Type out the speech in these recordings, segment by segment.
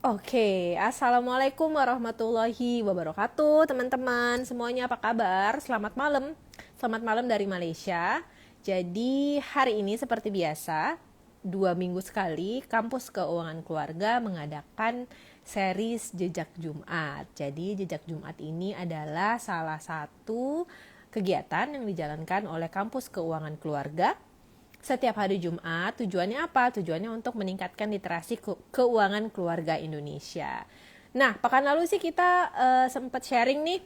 Oke, Assalamualaikum warahmatullahi wabarakatuh, teman-teman semuanya apa kabar? Selamat malam, selamat malam dari Malaysia. Jadi hari ini seperti biasa, 2 minggu sekali Kampus Keuangan Keluarga mengadakan series Jejak Jumat. Jadi Jejak Jumat ini adalah salah satu kegiatan yang dijalankan oleh Kampus Keuangan Keluarga setiap hari Jumat. Tujuannya apa? Tujuannya untuk meningkatkan literasi keuangan keluarga Indonesia. Nah, pekan lalu sih kita sempat sharing nih.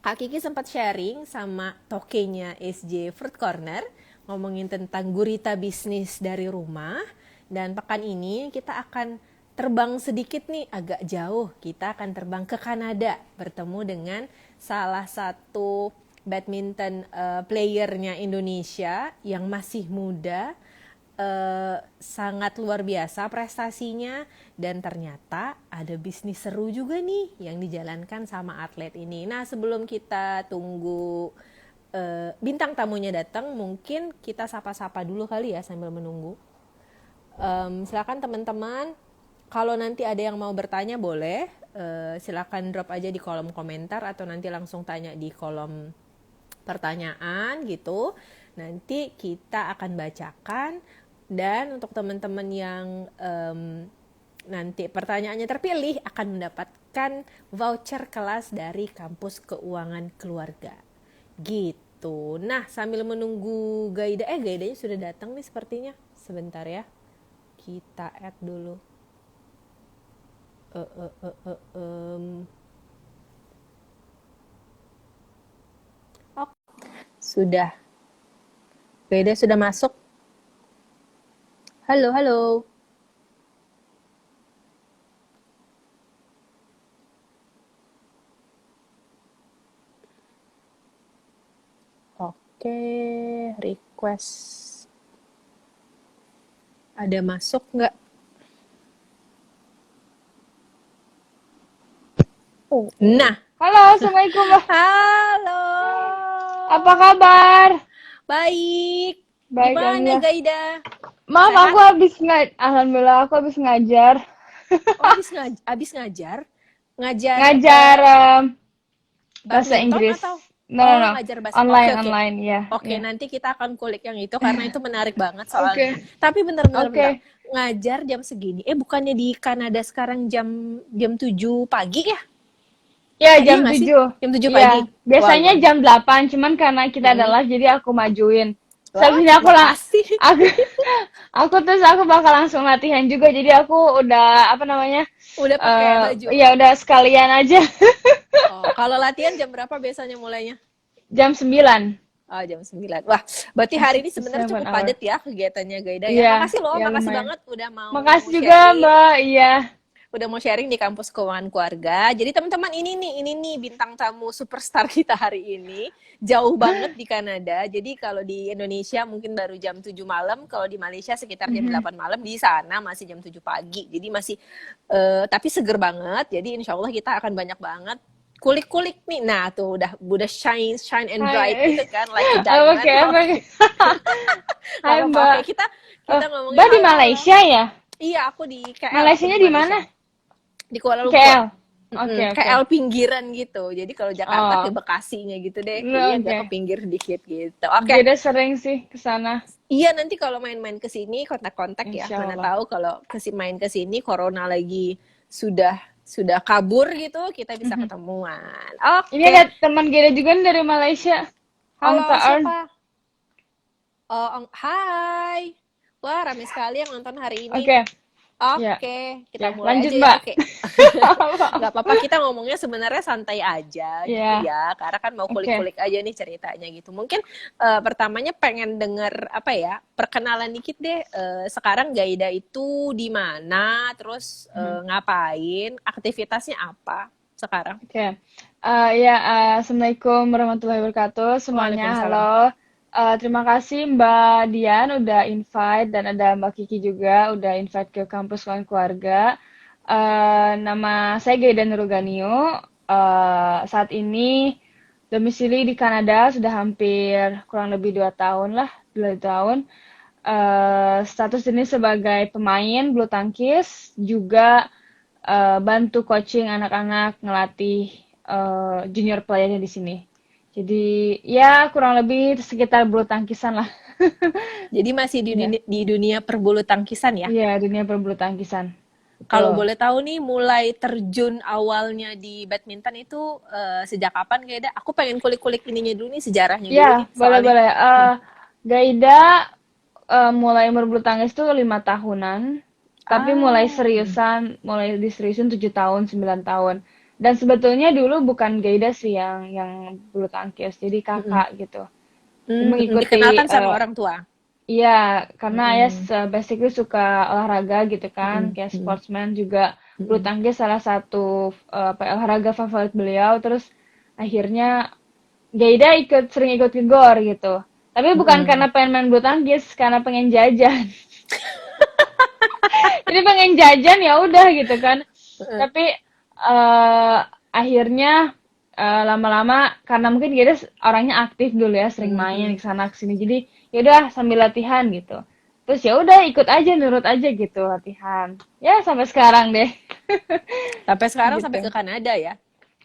Kak Kiki sempat sharing sama tokenya SJ Fruit Corner ngomongin tentang gurita bisnis dari rumah. Dan pekan ini kita akan terbang sedikit nih agak jauh. Kita akan terbang ke Kanada bertemu dengan salah satu badminton playernya Indonesia yang masih muda, sangat luar biasa prestasinya, dan ternyata ada bisnis seru juga nih yang dijalankan sama atlet ini. Nah, sebelum kita tunggu bintang tamunya datang, mungkin kita sapa-sapa dulu kali ya sambil menunggu. Silakan teman-teman, kalau nanti ada yang mau bertanya boleh, silakan drop aja di kolom komentar atau nanti langsung tanya di kolom pertanyaan gitu. Nanti kita akan bacakan, dan untuk teman-teman yang nanti pertanyaannya terpilih akan mendapatkan voucher kelas dari Kampus Keuangan Keluarga. Gitu. Nah, sambil menunggu Gaidanya sudah datang nih sepertinya. Sebentar ya. Kita add dulu. Oh, sudah. Gaida sudah masuk. Halo, halo. Oke, request. Ada masuk nggak? Oh, nah. Halo, Assalamualaikum, Mbak. Halo. Apa kabar? Baik. Baik, Gimana Alhamdulillah. Gaida? Maaf, Sehat? Alhamdulillah, aku habis ngajar. Oh, abis ngajar? Ngajar Ngajar bahasa badminton Inggris. atau? No, no, Oh, no. ngajar bahasa. Oke, Online, oke. online, ya. Oke, Yeah. nanti kita akan kulik yang itu karena itu menarik banget Oke, soalnya. Tapi bentar-bentar bentar. oke. Ngajar jam segini. Bukannya di Kanada sekarang jam jam 7 pagi ya? Ya, Iya jam nggak sih? 7. Jam 7 pagi. Ya, Wah, biasanya luar biasa. jam 8, cuman karena kita ada Mm-mm. live, jadi aku majuin. Wah, Sehabis ini makasih. aku, aku bakal langsung latihan juga, jadi aku udah, apa namanya, Udah pakai baju. ya udah sekalian aja. Oh, kalau latihan jam berapa biasanya mulainya? Jam 9. Oh, jam 9. Wah, berarti hari ini sebenarnya 7 cukup hour. padat ya kegiatannya Gaida ya. Iya, Makasih loh, ya makasih lumayan. banget udah mau Makasih juga, sharing. Mbak. Iya. Udah mau sharing di Kampus Keuangan Keluarga. Jadi teman-teman, ini nih bintang tamu superstar kita hari ini. Jauh banget di Kanada. Jadi kalau di Indonesia mungkin baru jam 7 malam, kalau di Malaysia sekitar jam Mhm. 8 malam, di sana masih jam 7 pagi. Jadi masih tapi seger banget. Jadi insya Allah kita akan banyak banget kulik-kulik nih. Nah, tuh udah shine and bright Hai. gitu kan, like a diamond. Oke, Oke. oke. Gak Hai, apa-apa. Oke, Mbak. kita ngomongin Mbak di halo halo. Malaysia ya? Iya, aku di KL, aku Malaysianya di di Malaysia. mana? Di Kuala Lumpur. KL. Oke, oke. KL pinggiran gitu. Jadi kalau Jakarta ke Oh, Bekasinya gitu deh. Jadi agak ke oke. pinggir dikit gitu. Oke. Beda sering sih ke sana. Iya, nanti kalau main-main ke sini kontak-kontak ya. Insya Mana Allah. tahu kalau main ke sini corona lagi sudah kabur gitu, kita bisa Mhm. ketemuan. Ini Oke. ada teman kita juga nih dari Malaysia. Halo, Oh, Kak Arn. siapa? Oh, hai. Wah, ramai sekali yang nonton hari ini. Oke, ya. Oke, kita Ya, mulai lanjut, aja ya. Mbak. Oke. Nggak apa-apa, kita ngomongnya sebenarnya santai aja gitu Ya, ya. Karena kan mau oke. kulik-kulik aja nih ceritanya gitu. Mungkin pertamanya pengen denger apa ya, perkenalan dikit deh. Sekarang Gaida itu di mana, terus Mhm. ngapain, aktivitasnya apa sekarang? Oke. Ya, Assalamualaikum warahmatullahi wabarakatuh semuanya. Waalaikumsalam. Halo. Terima kasih Mbak Dian udah invite dan ada Mbak Kiki juga udah invite ke kampus Kawan Keluarga. Nama saya Gaida Nuruganio. Saat ini domisili di Kanada sudah hampir kurang lebih 2 tahun lah, 2 tahun. Status ini sebagai pemain bulu tangkis juga bantu coaching anak-anak ngelatih junior playernya di sini. Jadi ya kurang lebih sekitar bulu tangkisan lah. Jadi masih Iya, di dunia perbulu tangkisan ya? iya dunia perbulu tangkisan. Kalau Betul. boleh tahu nih, mulai terjun awalnya di badminton itu sejak kapan, Gaida? Aku pengen kulik-kulik ininya dulu nih, sejarahnya dulu nih, Ya, soalnya. boleh-boleh. Hmm. Gaida mulai berbulu tangkis tuh 5 tahunan, tapi Ah, mulai diseriusin 7 tahun, 9 tahun. Dan sebetulnya dulu bukan Gaida sih yang bulu tangkis, jadi mm-mm. kakak gitu. Dia mengikuti, Dikenalkan sama orang tua. iya, karena ayah Mm-mm. basically suka olahraga gitu kan, Mm-mm. kayak Mm-mm. sportsman juga. Bulu Mm-mm. tangkis salah satu olahraga favorit beliau. Terus akhirnya Gaida sering ikut ke GOR gitu. Tapi bukan karena Mm-mm. pengen main bulu tangkis, karena pengen jajan. Jadi pengen jajan ya udah gitu kan. Mm-mm. Tapi akhirnya lama-lama karena mungkin Gaida orangnya aktif dulu ya, sering main Mm-mm. ke sana ke sini. Jadi ya udah sambil latihan gitu. Terus ya udah ikut aja, nurut aja gitu latihan. Ya sampai sekarang deh Sampai sekarang sampai ke gitu. Kanada ya.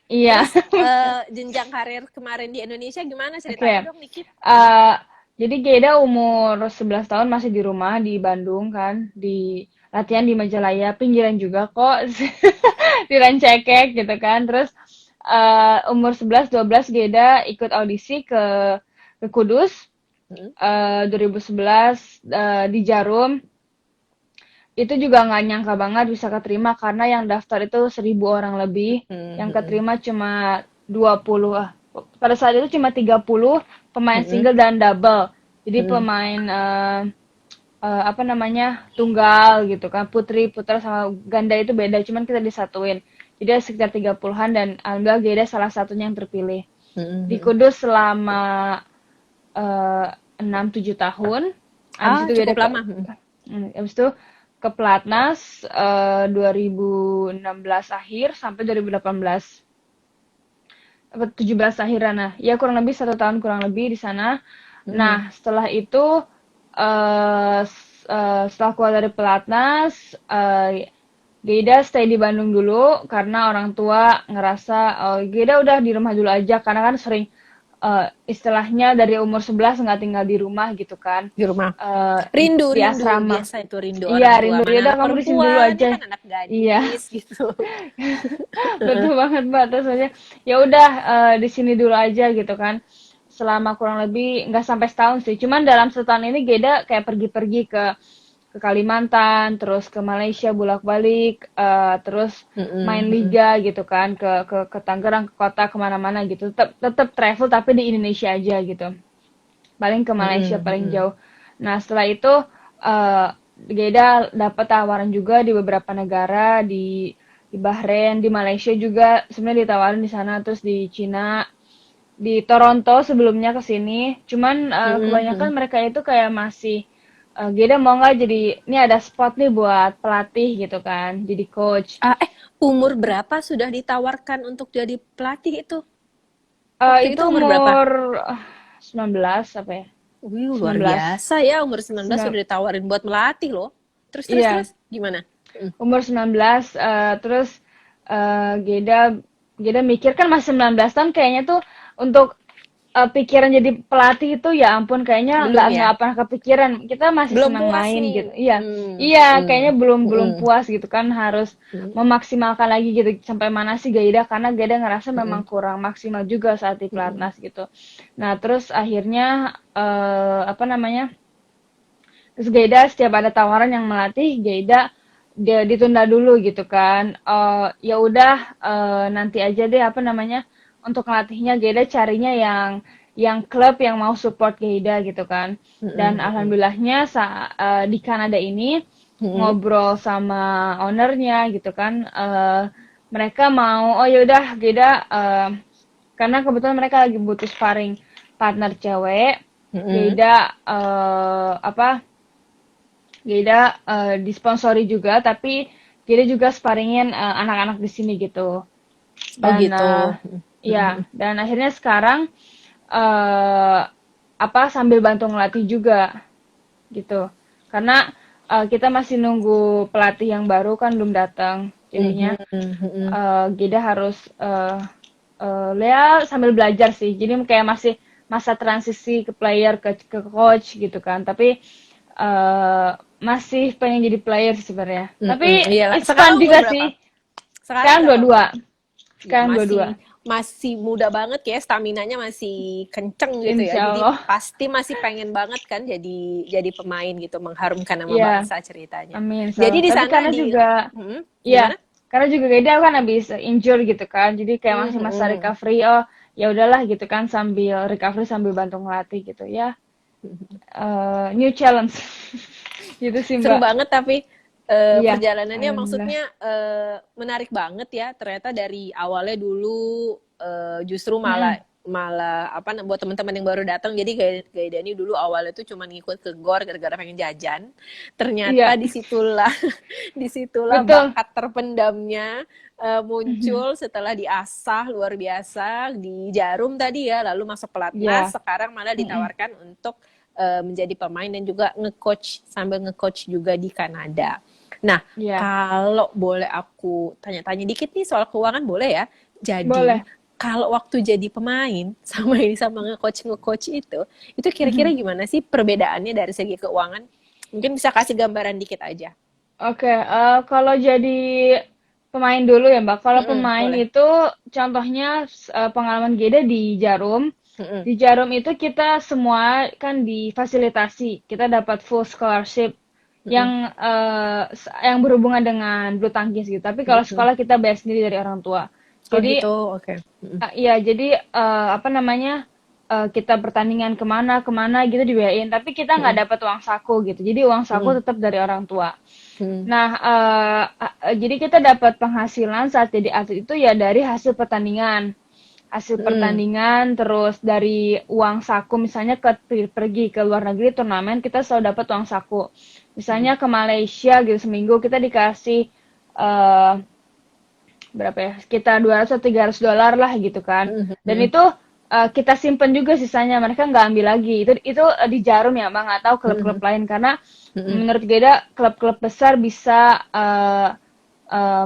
Iya. Terus jenjang karir kemarin di Indonesia gimana? Oke. Ceritain dong dikit. Eh, jadi Geda umur 11 tahun masih di rumah di Bandung kan, di latihan di Majalaya, pinggiran juga kok, di Rancakek gitu kan. Terus umur 11-12 Geda ikut audisi ke Kudus, Mm-mm. 2011 di Jarum. Itu juga nggak nyangka banget bisa keterima karena yang daftar itu 1.000 orang lebih, yang Mm-mm. keterima cuma 20. Pada saat itu cuma 30 pemain Mm-mm. single dan double. Jadi Mm-mm. pemain apa namanya tunggal gitu kan, putri, putra sama ganda itu beda, cuman kita disatuin. Jadi ada sekitar 30-an dan alhamdulillah Geda salah satunya yang terpilih. Di Mm-mm. Kudus selama 6-7 tahun. Habis Ah, itu Geda cukup lama. Mm. habis itu ke Pelatnas 2016 akhir sampai 2018 apa 17 akhiran. Nah, ya kurang lebih 1 tahun kurang lebih di sana. Mm-mm. Nah, setelah itu setelah keluar dari Pelatnas, Geda stay di Bandung dulu karena orang tua ngerasa oh, Geda udah di rumah dulu aja karena kan sering istilahnya dari umur 11 nggak tinggal di rumah gitu kan. Di rumah. Eh, Rindu, di rindu. asrama. Biasa itu rindu orang Iya, tua. rindu. Ya Mana udah anak kamu di sini dulu perempuan, dia aja. kan anak Iya. gadis gitu. Betul banget Mbak. Terus aja ya udah di sini dulu aja gitu kan. Selama kurang lebih nggak sampai setahun sih. Cuman dalam setahun ini Geda kayak pergi-pergi ke Kalimantan, terus ke Malaysia bolak-balik, terus main Mm-mm. Mm-mm. liga gitu kan ke Tangerang, ke kota kemana-mana gitu. Tetap travel tapi di Indonesia aja gitu. Paling ke Malaysia Mm-mm. paling Mm-mm. jauh. Nah setelah itu eh Geda dapat tawaran juga di beberapa negara di Bahrain, di Malaysia juga sebenarnya ditawarin di sana, terus di Cina, di Toronto sebelumnya ke sini. Cuman kebanyakan Mm-mm. mereka itu kayak masih Geda mau nggak jadi ini ada spot nih buat pelatih gitu kan, jadi coach. Umur berapa sudah ditawarkan untuk jadi pelatih itu? Eh, Waktu itu itu umur berapa? umur 19 apa ya? Wih, luar 19. biasa ya. Umur 19 sudah ditawarin buat melatih loh. Terus, terus, Iya, terus. Gimana? Mm. umur 19 terus Geda Geda mikir kan masih 19 tahun kayaknya tuh untuk pikiran jadi pelatih itu ya ampun kayaknya Belum nggak ya? pernah kepikiran, kita masih Belum senang puas main nih. gitu. Iya, Hmm. iya Hmm. kayaknya belum belum Hmm. puas gitu kan, harus Hmm. memaksimalkan lagi gitu sampai mana sih Gaida, karena Gaida ngerasa Hmm. memang kurang maksimal juga saat di Hmm. pelatnas gitu. Nah terus akhirnya apa namanya, terus Gaida setiap ada tawaran yang melatih, Gaida dia ditunda dulu gitu kan. Ya udah nanti aja deh apa namanya untuk ngelatihnya Gaida carinya yang klub yang mau support Gaida gitu kan. Dan Hmm. Hmm. alhamdulillahnya di Kanada ini Hmm. ngobrol sama ownernya gitu kan. Mereka mau oh ya udah Gaida karena kebetulan mereka lagi butuh sparring partner cewek. Hmm. Gaida apa Geda disponsori juga, tapi Geda juga sparingin anak-anak di sini gitu. Oh Dan gitu. ya, dan akhirnya sekarang eh apa sambil bantu ngelatih juga gitu. Karena kita masih nunggu pelatih yang baru kan belum datang. Jadinya Mhm. Geda harus ya sambil belajar sih. Jadi kayak masih masa transisi ke player ke coach gitu kan. Tapi masih pengen jadi player sih sebenarnya. Tapi Iyalah. it's fun Sekarang umur juga berapa? sih. Sekarang Sekarang berapa umur? 22. Ya, Sekarang 22. masih muda banget ya, staminanya masih kenceng gitu ya. Insya Jadi Allah. pasti masih pengen banget kan jadi pemain gitu, mengharumkan nama Ya, bangsa ceritanya. amin. Insya Jadi Allah. di Tapi sana karena di juga, gimana? ya, karena juga Geda kan habis injure gitu kan. Jadi kayak Hmm, masih hmm, masa hmm. recovery. Oh, ya udahlah gitu kan sambil recovery sambil bantu ngelatih gitu ya. New challenge. Gitu sih, Seru Mbak. banget tapi Iya, perjalanannya alhamdulillah. maksudnya menarik banget ya. Ternyata dari awalnya dulu justru malah Mm-mm. malah apa buat teman-teman yang baru datang jadi kayak Dani dulu awalnya tuh cuma ngikut ke GOR gara-gara pengen jajan. Iya, Ternyata disitulah disitulah betul. bakat terpendamnya muncul setelah diasah luar biasa di Jarum tadi ya, lalu masuk pelatnas, Iya. sekarang malah Mm-mm. ditawarkan untuk menjadi pemain dan juga nge-coach sambil nge-coach juga di Kanada. Nah, Iya, kalau boleh aku tanya-tanya dikit nih soal keuangan boleh ya? Jadi, boleh. kalau waktu jadi pemain sama ini sama nge-coach itu kira-kira gimana sih perbedaannya dari segi keuangan? Mungkin bisa kasih gambaran dikit aja. Oke, kalau jadi pemain dulu ya, Mbak. Kalau Mm-mm, pemain boleh. itu contohnya pengalaman Geda di Jarum. Mm-mm, Di Jarum itu kita semua kan difasilitasi. Kita dapat full scholarship mm-mm, yang berhubungan dengan bulu tangkis gitu. Tapi kalau mm-mm. sekolah kita bayar sendiri dari orang tua. Oh Jadi gitu, oke. Mm-mm, iya, jadi apa namanya kita pertandingan kemana kemana gitu dibiayain. Tapi kita nggak mm-mm, dapat uang saku gitu. Jadi uang saku mm-mm, tetap dari orang tua. mm-mm, Nah, jadi kita dapat penghasilan saat jadi atlet itu ya dari hasil pertandingan. Hasil mm-mm, pertandingan, terus dari uang saku, misalnya pergi ke luar negeri turnamen, kita selalu dapat uang saku. mm-mm, Misalnya ke Malaysia gitu, seminggu kita dikasih eh berapa ya, sekitar 200 atau $300 lah gitu kan. mm-mm, Dan mm-mm, itu kita simpen juga sisanya, mereka nggak ambil lagi. Itu di Jarum ya, Bang, nggak tahu klub-klub mm-mm, lain karena mm-mm. menurut Geda klub-klub besar bisa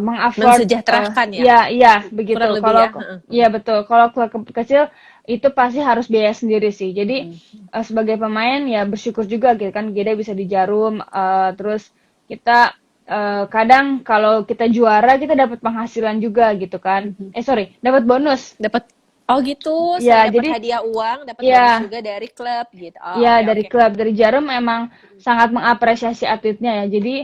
mengafford Mensejahterakan ya, ya iya kurang begitu. lebih ya. Kalau Heeh, heeh. ya betul. Kalau klub kecil itu pasti harus biaya sendiri sih. Jadi Mm-mm. sebagai pemain ya bersyukur juga gitu kan Geda bisa di Jarum terus kita kadang kalau kita juara kita dapat penghasilan juga gitu kan. Mhm. Sorry, dapat bonus. Dapat oh gitu, selain Ya, dapat jadi hadiah uang, dapat bonus ya juga dari klub gitu. Oh, ya oke dari oke. klub dari Jarum emang sangat mengapresiasi atletnya ya. Jadi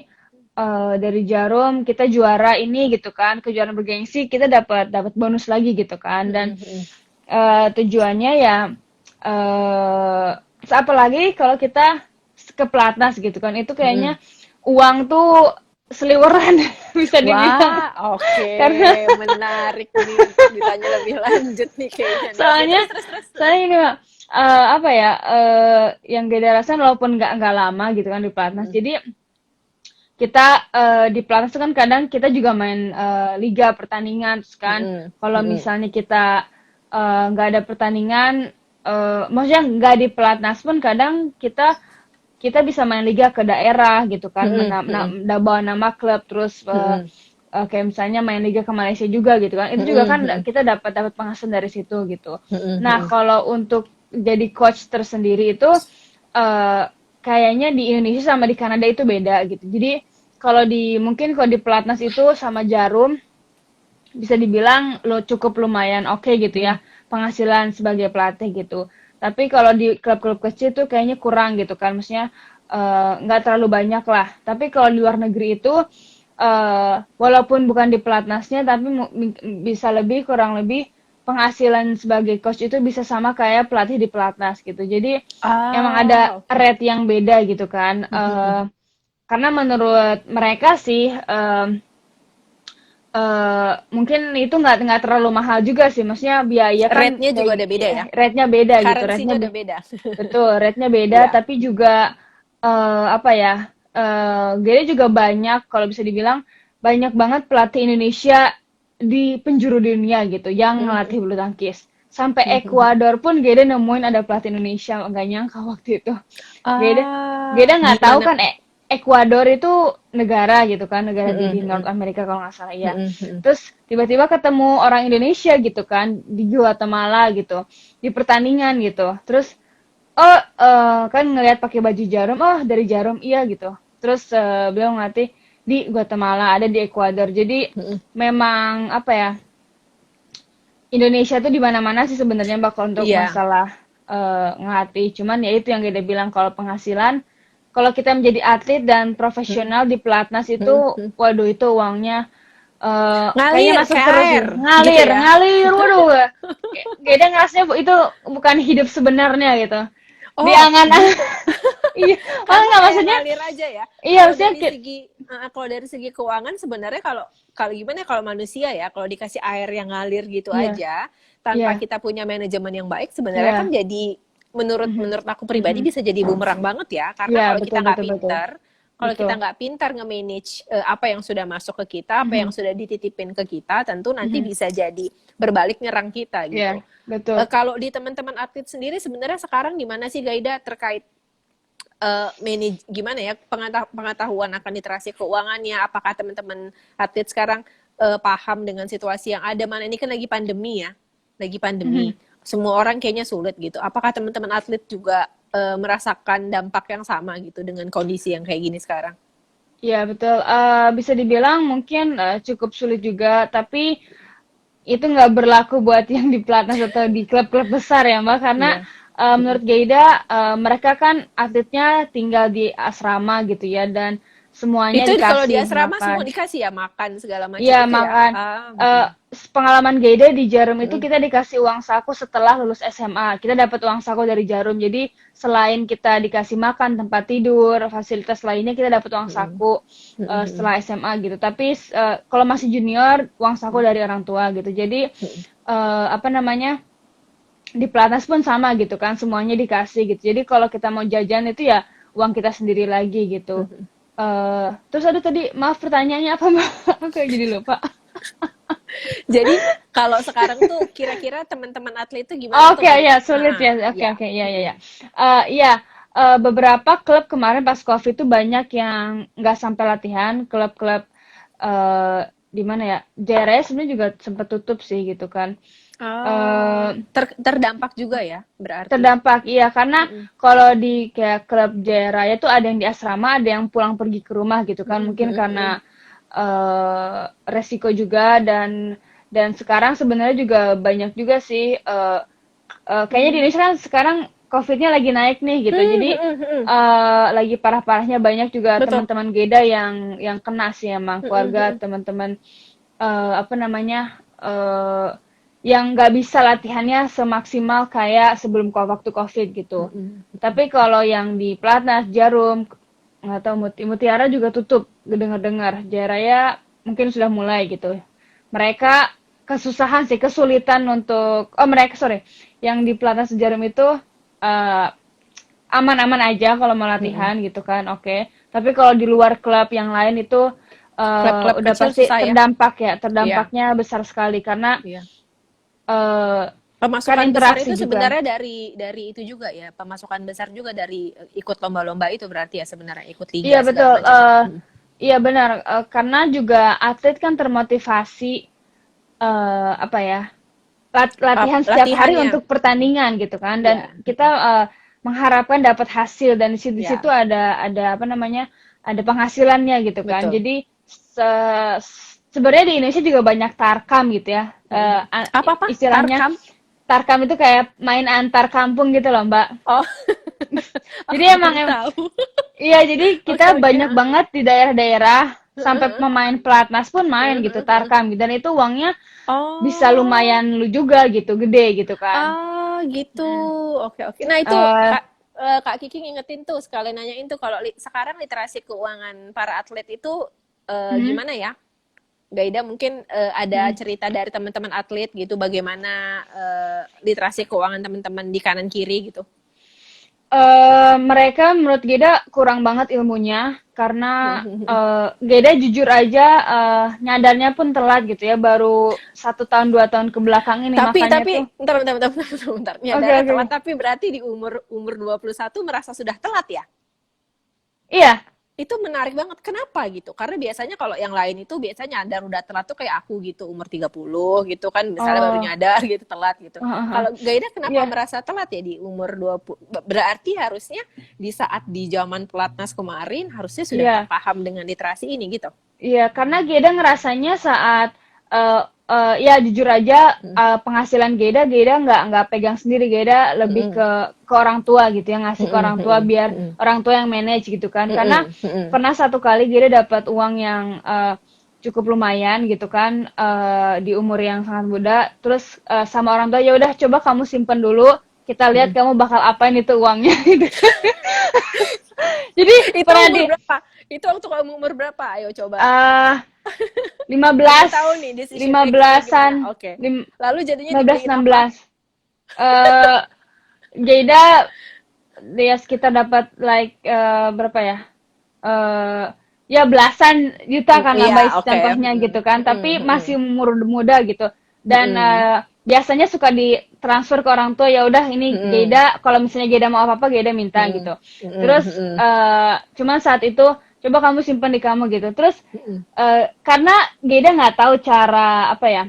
dari Jarum kita juara ini gitu kan, kejuaraan bergengsi kita dapat dapat bonus lagi gitu kan. Dan Mhm, mhm, tujuannya ya eh apalagi kalau kita ke pelatnas gitu kan, itu mhm. kayaknya uang tuh seliweran bisa dibilang. Wah, oke, Karena menarik nih untuk ditanya lebih lanjut nih kayaknya nih. Oke, soalnya terus. soalnya ini Mbak, apa ya yang beda rasain walaupun nggak lama gitu kan di pelatnas. Mhm, Jadi kita di pelatnas itu kan kadang kita juga main liga pertandingan terus kan mhm, kalau mhm, misalnya kita nggak ada pertandingan maksudnya nggak di pelatnas pun kadang kita kita bisa main liga ke daerah gitu kan mhm, mhm, bawa nama klub terus mhm, kayak misalnya main liga ke Malaysia juga gitu kan itu juga mhm, kan mhm, kita dapat dapat penghasilan dari situ gitu. mhm, Nah mhm. kalau untuk jadi coach tersendiri itu eh, kayaknya di Indonesia sama di Kanada itu beda gitu. Jadi mungkin kalau di pelatnas itu sama Jarum bisa dibilang lo cukup lumayan oke gitu Mhm. ya penghasilan sebagai pelatih gitu. Tapi kalau di klub-klub kecil tuh kayaknya kurang gitu kan, maksudnya nggak terlalu banyak lah. Tapi kalau di luar negeri itu walaupun bukan di pelatnasnya, tapi bisa lebih kurang lebih penghasilan sebagai coach itu bisa sama kayak pelatih di pelatnas gitu. Jadi emang ada Ah, oke. rate yang beda gitu kan. Mhm, mhm. Karena menurut mereka sih mungkin itu nggak terlalu mahal juga sih, maksudnya biaya kan Rate-nya juga kayak udah beda ya? rate-nya beda gitu, Currency-nya udah beda. betul, rate-nya beda, Iya. tapi juga apa ya, Gede juga banyak, kalau bisa dibilang banyak banget pelatih Indonesia di penjuru dunia gitu, yang Mhm, ngelatih bulu tangkis. Sampai mhm, mhm. Ekuador pun Gede nemuin ada pelatih Indonesia, nggak nyangka waktu itu. Gede, Ah, Gede nggak tahu gimana? kan Ekuador itu negara gitu kan, negara Mm-mm, di North mm-mm, Amerika kalau nggak salah ya. mm-mm, mm-mm. Terus tiba-tiba ketemu orang Indonesia gitu kan di Guatemala gitu, di pertandingan gitu. Terus oh kan ngelihat pakai baju Jarum, oh dari Jarum iya gitu. Terus beliau ngelatih di Guatemala, ada di Ekuador. Jadi Mm-mm. memang apa ya, Indonesia tuh di mana-mana sih sebenarnya bakal untuk Iya. masalah ngelatih. Cuman ya itu yang Gede bilang kalau penghasilan, kalau kita menjadi atlet dan Mm-mm, profesional di pelatnas itu, mm-mm. waduh itu uangnya kayaknya Ngalir masuk kayak terus air sih. gitu Ngalir, ya. ngalir, waduh. Gede ngerasanya itu bukan hidup sebenarnya gitu. Di Oh, angan, gitu. iya, oh Karena enggak kayak maksudnya, ngalir aja ya. iya Kalau maksudnya dari segi kalau dari segi keuangan sebenarnya kalau kalau gimana ya, kalau manusia ya, kalau dikasih air yang ngalir gitu iya, aja tanpa iya, kita punya manajemen yang baik sebenarnya kan iya, jadi menurut mhm, menurut aku pribadi mhm. bisa jadi bumerang banget ya. Karena Iya, kalau kita betul, nggak betul, betul, pintar, kalau kita betul. nggak pintar nge-manage apa yang sudah masuk ke kita, apa yang Mhm, sudah dititipin ke kita, tentu nanti mhm. bisa jadi berbalik nyerang kita Iya, gitu. betul. Kalau di teman-teman atlet sendiri sebenarnya sekarang gimana sih Gaida terkait gimana ya pengetahuan akan literasi keuangannya? Apakah teman-teman atlet sekarang paham dengan situasi yang ada? Mana ini kan lagi pandemi ya, lagi Mhm. pandemi. Semua orang kayaknya sulit gitu. Apakah teman-teman atlet juga merasakan dampak yang sama gitu dengan kondisi yang kayak gini sekarang? Iya, betul. Bisa dibilang mungkin cukup sulit juga, tapi itu nggak berlaku buat yang di pelatnas atau di klub-klub besar ya Mbak, karena Iya. menurut Gaida mereka kan atletnya tinggal di asrama gitu ya, dan semuanya Itu kalau di dikasih asrama semua makan. dikasih ya makan segala macam Iya, itu ya. makan. Ah, Eh, Pengalaman Gaida di Jarum itu mm, kita dikasih uang saku setelah lulus SMA. Kita dapat uang saku dari Jarum. Jadi selain kita dikasih makan, tempat tidur, fasilitas lainnya, kita dapat uang mm, saku mm, mm, setelah SMA gitu. Tapi kalau masih junior, uang saku mm, dari orang tua gitu. Jadi mm, apa namanya, di pelatnas pun sama gitu kan, semuanya dikasih gitu. Jadi kalau kita mau jajan itu ya uang kita sendiri lagi gitu. mm. Terus ada tadi, maaf pertanyaannya apa Mbak? Aku jadi lupa. Jadi kalau sekarang tuh kira-kira teman-teman atlet itu gimana tuh Oke, balik? ya sulit ya. Oke, Ya. oke, ya, ya, ya. Iya, beberapa klub kemarin pas COVID itu banyak yang nggak sampai latihan. Klub-klub di mana ya? JRS sebenarnya juga sempat tutup sih gitu kan. Oh, Eh, terdampak juga ya berarti. Terdampak, iya, karena Mm-mm. kalau di kayak klub Jaya Raya tuh ada yang di asrama, ada yang pulang pergi ke rumah gitu kan. Mm-mm, Mungkin mm-mm, karena resiko juga, dan sekarang sebenarnya juga banyak juga sih kayaknya di mm. Indonesia kan sekarang COVID-nya lagi naik nih gitu. Mm, Jadi mm, mm. lagi parah-parahnya, banyak juga Betul. teman-teman Geda yang kena sih emang, Mm-mm, keluarga, mm-mm, teman-teman apa namanya, yang nggak bisa latihannya semaksimal kayak sebelum waktu COVID gitu. mm-mm. Tapi kalau yang di Pelatnas, Jarum, nggak tahu, Mutiara juga tutup, dengar-dengar. Jaya Raya mungkin sudah mulai gitu. Mereka kesusahan sih, kesulitan untuk, oh mereka, sorry, yang di Pelatnas Jarum itu eh, aman-aman aja kalau mau Mm-mm. latihan gitu kan, oke. Tapi kalau di luar klub yang lain itu Klub-klub udah kecil pasti susah ya. terdampak ya, Iya, terdampaknya besar sekali karena iya. eh, kan Pemasukan besar interaksi itu juga. sebenarnya dari itu juga ya. Pemasukan besar juga dari ikut lomba-lomba itu berarti ya sebenarnya ikut Iya liga segala betul, macam. Mm. iya benar, karena juga atlet kan termotivasi apa ya, latihan setiap hari Latihannya, untuk pertandingan gitu kan, dan ya, kita mengharapkan dapat hasil, dan di situ ya, ada apa namanya, ada penghasilannya gitu kan. betul. Jadi sebenarnya di Indonesia juga banyak tarkam gitu ya, Mm. Apa-apa? istilahnya Tarkam? tarkam itu kayak main antar kampung gitu loh Mbak. Oh, Jadi aku emang baru tahu. iya, jadi Oke, kita oke. banyak banget di daerah-daerah sampai pemain pelatnas pun main gitu, tarkam gitu, dan itu uangnya bisa Oh, lumayan lu juga gitu, gede gitu kan. gitu. Mm. Oke, oke. Nah, itu Eh, Kak Kiki ngingetin tuh sekalian nanyain tuh kalau sekarang literasi keuangan para atlet itu hmm, gimana ya? Gaida mungkin ada hmm. cerita dari teman-teman atlet gitu bagaimana literasi keuangan teman-teman di kanan kiri gitu. Mereka menurut Geda kurang banget ilmunya karena Geda jujur aja nyadarnya pun telat gitu ya, baru 1 tahun 2 tahun ke belakang ini, makanya Tapi tuh. bentar. Oke, Nyadarnya telat oke. tapi berarti di umur umur 21 merasa sudah telat ya? Iya, itu menarik banget. Kenapa gitu? Karena biasanya kalau yang lain itu biasanya nyadar udah telat tuh kayak aku gitu, umur 30 gitu kan, misalnya baru Oh, nyadar gitu telat gitu. heeh. Kalau Gaida kenapa Iya, merasa telat ya di umur 20? Berarti harusnya di saat di zaman pelatnas kemarin harusnya sudah iya. paham dengan literasi ini gitu. Iya, karena Geda ngerasanya saat eh ya jujur aja Mm, penghasilan Geda nggak pegang sendiri. Geda lebih mm, ke orang tua gitu yang ngasih ke mm, orang tua mm, biar mm, orang tua yang manage gitu kan. mm, Karena mm, mm, pernah satu kali Geda dapat uang yang cukup lumayan gitu kan di umur yang sangat muda. Terus sama orang tua ya udah coba kamu simpen dulu. Kita lihat mm. kamu bakal apain itu uangnya gitu. Jadi Itu pernah umur di berapa? Itu waktu kamu umur berapa? Ayo coba. eh lima Pengen belas tahu nih decision lima makingnya gimana. belasan Oke. lim, Lalu jadinya lima belas dibeliin enam apa? belas eh Jeda dia sekitar dapat berapa ya? eh Ya belasan juta kan lah Iya, guys oke. contohnya Mm, gitu kan, mm, tapi mm, masih umur muda gitu. Dan mm, biasanya suka ditransfer ke orang tua, ya udah ini mm, Jeda kalau misalnya Jeda mau apa-apa Jeda minta mm, gitu. mm, Terus mm, cuman saat itu coba kamu simpan di kamu gitu. Terus mm. karena Jeda nggak tahu cara apa ya,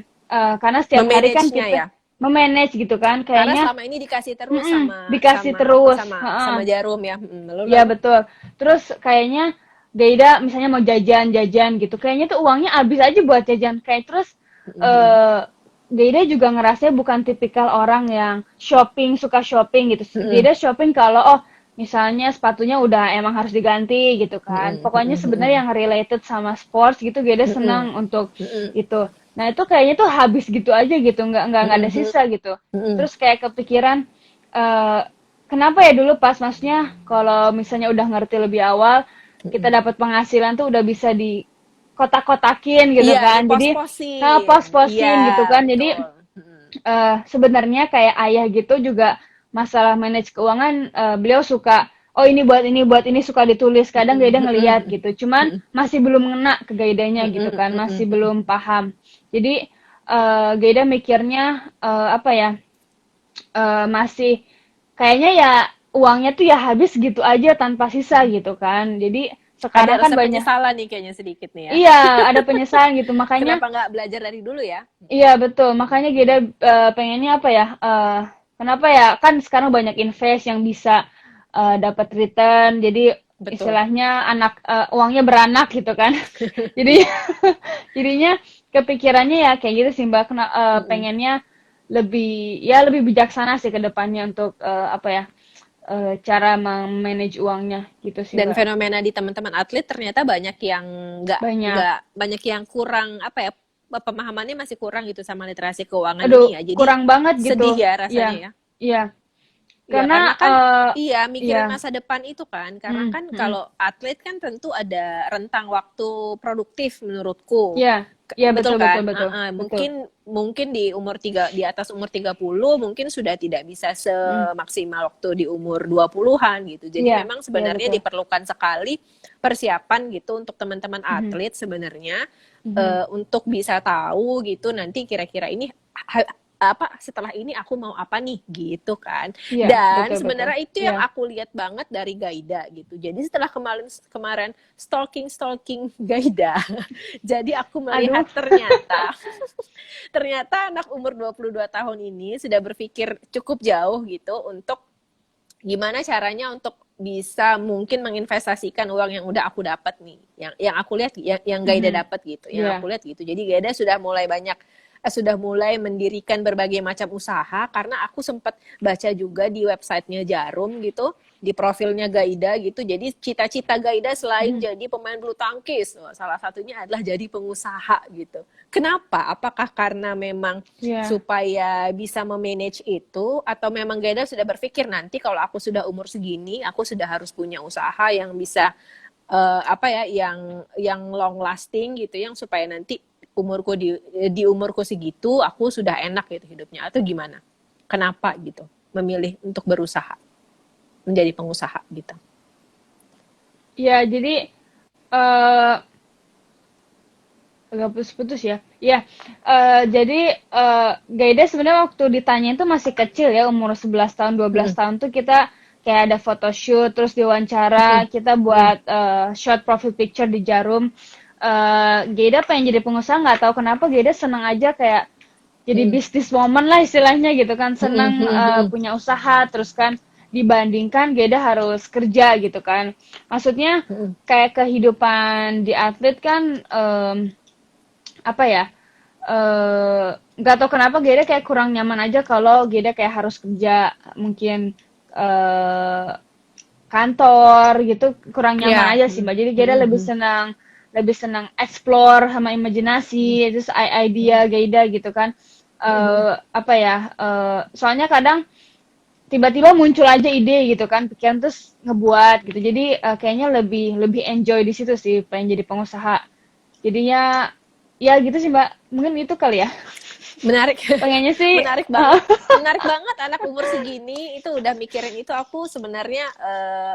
karena setiap hari kan Memanage-nya kita ya. memanage gitu kan Karena kayaknya. selama ini dikasih terus sama Dikasih sama apa terus. sama Jarum ya. Mm, lalu Ya lalu. betul. Terus kayaknya Gaida misalnya mau jajan-jajan gitu. Kayaknya tuh uangnya habis aja buat jajan. Kayak terus Mm, mm, eh Gaida juga ngerasa bukan tipikal orang yang shopping, suka shopping gitu. mm, Gaida shopping kalau misalnya sepatunya udah emang harus diganti gitu kan. mm, Pokoknya mm, sebenarnya mm, yang related sama sports gitu Gaida mm, mm, senang untuk mm, mm, itu. Nah, itu kayaknya tuh habis gitu aja gitu, nggak ada mm, sisa gitu. mm, Terus kayak kepikiran eh kenapa ya dulu pas maksudnya kalau misalnya udah ngerti lebih awal, kita mm. dapat penghasilan tuh udah bisa di kotak-kotakin gitu Iya, kan. Jadi dipos-posin. Iya, pos-posin gitu kan. Jadi betul. Mm, sebenarnya kayak ayah gitu juga masalah manage keuangan beliau suka ini buat ini suka ditulis kadang mm, Gaida mm, ngeliat mm, gitu cuman mm, masih belum ngena ke Gaidanya mm, gitu mm, kan mm, masih mm, mm. belum paham jadi Gaida mikirnya apa ya masih kayaknya ya uangnya tuh ya habis gitu aja tanpa sisa gitu kan jadi Ada sekarang kan rasa banyak penyesalan nih kayaknya sedikit nih ya. iya ada penyesalan gitu makanya. Kenapa nggak belajar dari dulu ya? Iya betul, makanya Geda pengennya apa ya? Kenapa ya? Kan sekarang banyak invest yang bisa dapat return, jadi Betul. istilahnya uangnya beranak gitu kan. Jadi jadinya kepikirannya ya kayak gitu sih Mbak. Mm-mm. Pengennya lebih bijaksana sih ke depannya untuk apa ya? Cara manage uangnya gitu sih Dan Mbak. fenomena di teman-teman atlet ternyata banyak yang Banyak. nggak banyak yang kurang apa ya, pemahamannya masih kurang gitu sama literasi keuangan Aduh, ini ya. Jadi kurang banget gitu. sedih ya Iya, rasanya ya. iya. Iya, Karena karena kan iya iya. mikirin masa depan itu kan. Karena Mm, kan mm. kalau atlet kan tentu ada rentang waktu produktif menurutku. Iya, iya Betul betul kan? betul betul. Betul. Mungkin mungkin di umur di atas umur 30 mungkin sudah tidak bisa Mm. semaksimal waktu di umur 20-an gitu. Jadi Iya, memang iya sebenarnya betul. diperlukan sekali persiapan gitu untuk teman-teman Mhm, atlet sebenarnya mhm. untuk bisa tahu gitu nanti kira-kira ini apa setelah ini aku mau apa nih gitu kan. Iya, Dan betul betul. sebenarnya itu Iya. yang aku lihat banget dari Gaida gitu. Jadi setelah kemarin kemarin stalking Gaida, jadi aku Aduh. melihat ternyata ternyata anak umur 22 tahun ini sudah berpikir cukup jauh gitu untuk gimana caranya untuk bisa mungkin menginvestasikan uang yang udah aku dapat nih. Yang aku lihat yang Gaida Mhm. dapat gitu. Yang aku Iya. lihat gitu. Jadi Gaida sudah mulai mendirikan berbagai macam usaha karena aku sempat baca juga di websitenya Jarum gitu, di profilnya Gaida gitu. Jadi cita-cita Gaida selain Mhm. jadi pemain bulu tangkis, salah satunya adalah jadi pengusaha gitu. Kenapa? Apakah karena memang Iya. supaya bisa memanage itu atau memang Gaida sudah berpikir nanti kalau aku sudah umur segini, aku sudah harus punya usaha yang bisa apa ya, yang long lasting gitu, yang supaya nanti umurku di umurku segitu aku sudah enak gitu hidupnya atau gimana? Kenapa gitu memilih untuk berusaha menjadi pengusaha gitu? Iya, jadi eh agak putus-putus ya. Iya. Jadi Gaida sebenarnya waktu ditanya itu masih kecil ya, umur 11 tahun, 12 Mm-mm. tahun tuh kita kayak ada photoshoot, terus diwawancara, kita buat short profile picture di Jarum. Geda pengen jadi pengusaha, nggak tahu kenapa Geda senang aja kayak jadi business woman lah istilahnya gitu kan, senang punya usaha, terus kan dibandingkan Geda harus kerja gitu kan. Maksudnya kayak kehidupan di atlet kan apa ya, nggak tahu kenapa Geda kayak kurang nyaman aja kalau Geda kayak harus kerja, mungkin eh kantor gitu, kurang nyaman Ya. aja sih Mbak. Jadi Geda lebih senang explore sama imajinasi, terus idea Geda gitu kan. Apa ya? Soalnya kadang tiba-tiba muncul aja ide gitu kan, pikiran terus ngebuat gitu. Jadi kayaknya lebih lebih enjoy di situ sih, pengen jadi pengusaha. Jadinya ya gitu sih Mbak. Mungkin itu kali ya. Menarik. Pengennya sih Menarik banget. Menarik banget anak umur segini itu udah mikirin itu. Aku sebenarnya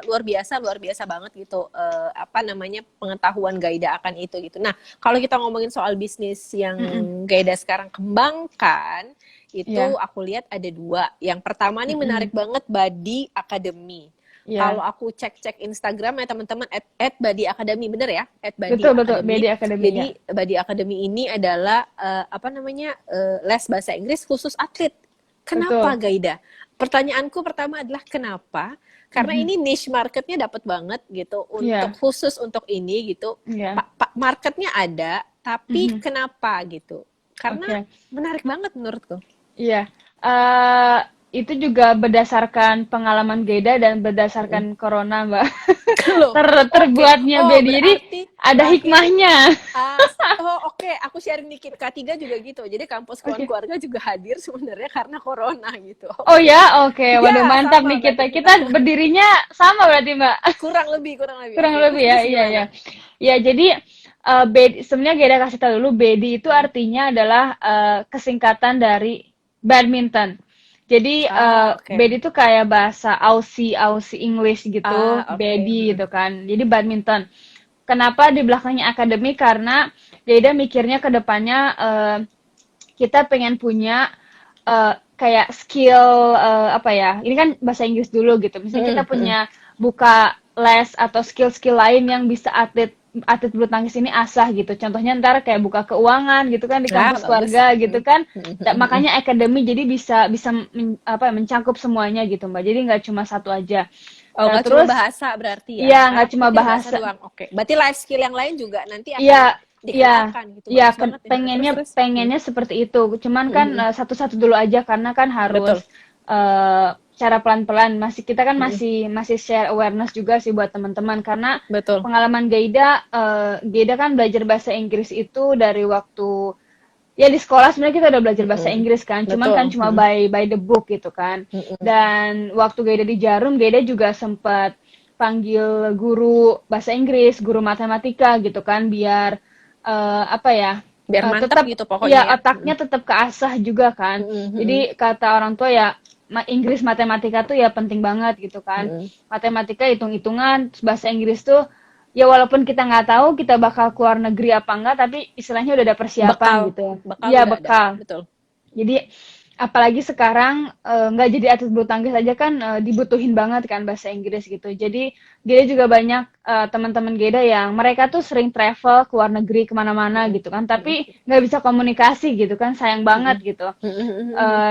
luar biasa banget gitu. Apa namanya, pengetahuan Gaida akan itu gitu. Nah, kalau kita ngomongin soal bisnis yang mm-mm, Gaida sekarang kembangkan, itu ya, aku lihat ada dua. Yang pertama nih mm-mm, menarik banget, Body Academy. Kalau ya. aku cek-cek Instagram ya teman-teman, @body academy, bener ya, @body Betul betul, academy. BD Academy ya. Jadi Body Academy ini adalah apa namanya, les bahasa Inggris khusus atlet. Kenapa, Betul. Gaida? Pertanyaanku pertama adalah kenapa? Karena Mhm. ini niche marketnya dapat banget gitu, untuk Iya, khusus untuk ini gitu. iya. Marketnya ada, tapi Mhm. kenapa gitu? Karena Oke. menarik banget menurutku. Iya. Eh itu juga berdasarkan pengalaman Geda dan berdasarkan corona, Mbak. Loh, oke. Terbuatnya Oh, BD. Jadi berarti ada akhirnya hikmahnya. oke, aku sharing dikit. K3 juga gitu. Jadi kampus kawan Oke. keluarga juga hadir sebenarnya karena corona gitu. Oh Oke. ya, oke. Waduh, Ya, mantap sama nih berarti kita. kita Kita berdirinya sama berarti, Mbak. kurang lebih, kurang lebih. Kurang Oke, lebih terus ya, terus iya ya. gimana? Ya, jadi sebenarnya Geda kasih tahu dulu, BD itu artinya adalah kesingkatan dari badminton. Jadi Oke. BD itu kayak bahasa Aussie, Aussie English gitu, Oke. BD gitu kan. Jadi badminton. Kenapa di belakangnya akademi? Karena Geda mikirnya ke depannya kita pengen punya kayak skill apa ya? Ini kan bahasa Inggris dulu gitu. Misalnya kita punya buka les atau skill-skill lain yang bisa atlet atlet bulu tangkis ini asah gitu. Contohnya ntar kayak buka keuangan gitu kan di kampus Bagus. keluarga gitu kan. Makanya akademi jadi bisa bisa apa mencakup semuanya gitu Mbak. Jadi nggak cuma satu aja. Oh, nggak cuma Terus bahasa berarti ya? iya Karena nggak aku cuma pikir bahasa bahasa. doang. Oke. Berarti life skill yang lain juga nanti akan Iya, iya, dikenalkan gitu. iya, Bagus banget ya. Terus pengennya terus. pengennya seperti itu. Cuman kan satu-satu dulu aja karena kan harus Betul. cara pelan-pelan. Kita kan masih masih share awareness juga sih buat teman-teman karena Betul. pengalaman Geida kan belajar bahasa Inggris itu dari waktu ya di sekolah sebenarnya kita udah belajar bahasa Inggris kan. Cuman kan Betul. cuma by the book gitu kan. Dan waktu Geida di Jarum, Geida juga sempat panggil guru bahasa Inggris, guru matematika gitu kan, biar apa ya, Biar mantep tetap gitu pokoknya ya ya. otaknya tetap keasah juga kan. Jadi kata orang tua ya Inggris matematika tuh ya penting banget gitu kan. Matematika hitung-hitungan, terus bahasa Inggris tuh ya walaupun kita nggak tahu kita bakal keluar negeri apa enggak, tapi istilahnya udah ada persiapan Bekal. gitu. Bekal Iya udah ada. bekal. Betul. Jadi apalagi sekarang nggak jadi atlet bulu tangkis aja kan dibutuhin banget kan bahasa Inggris gitu. Jadi Geda juga banyak teman-teman Geda yang mereka tuh sering travel ke luar negeri kemana-mana gitu kan, tapi nggak bisa komunikasi gitu kan, sayang banget gitu.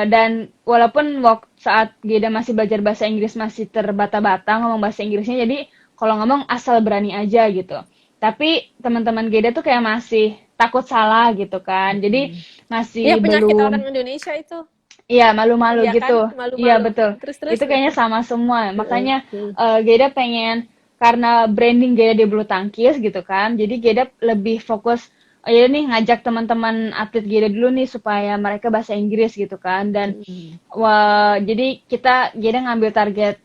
Dan walaupun saat Geda masih belajar bahasa Inggris masih terbata-bata ngomong bahasa Inggrisnya, jadi kalau ngomong asal berani aja gitu. Tapi teman-teman Geda tuh kayak masih takut salah gitu kan. Jadi Iya, masih penyakit belum. orang Indonesia itu. Iya, malu-malu Iya kan? gitu. Iya, Malu-malu. betul. Terus terus. Itu kayaknya sama semua. Makanya Geda pengen, karena branding Geda di bulu tangkis gitu kan. Jadi Geda lebih fokus, oh ya nih ngajak teman-teman atlet Geda dulu nih supaya mereka bahasa Inggris gitu kan. Dan jadi Geda ngambil target,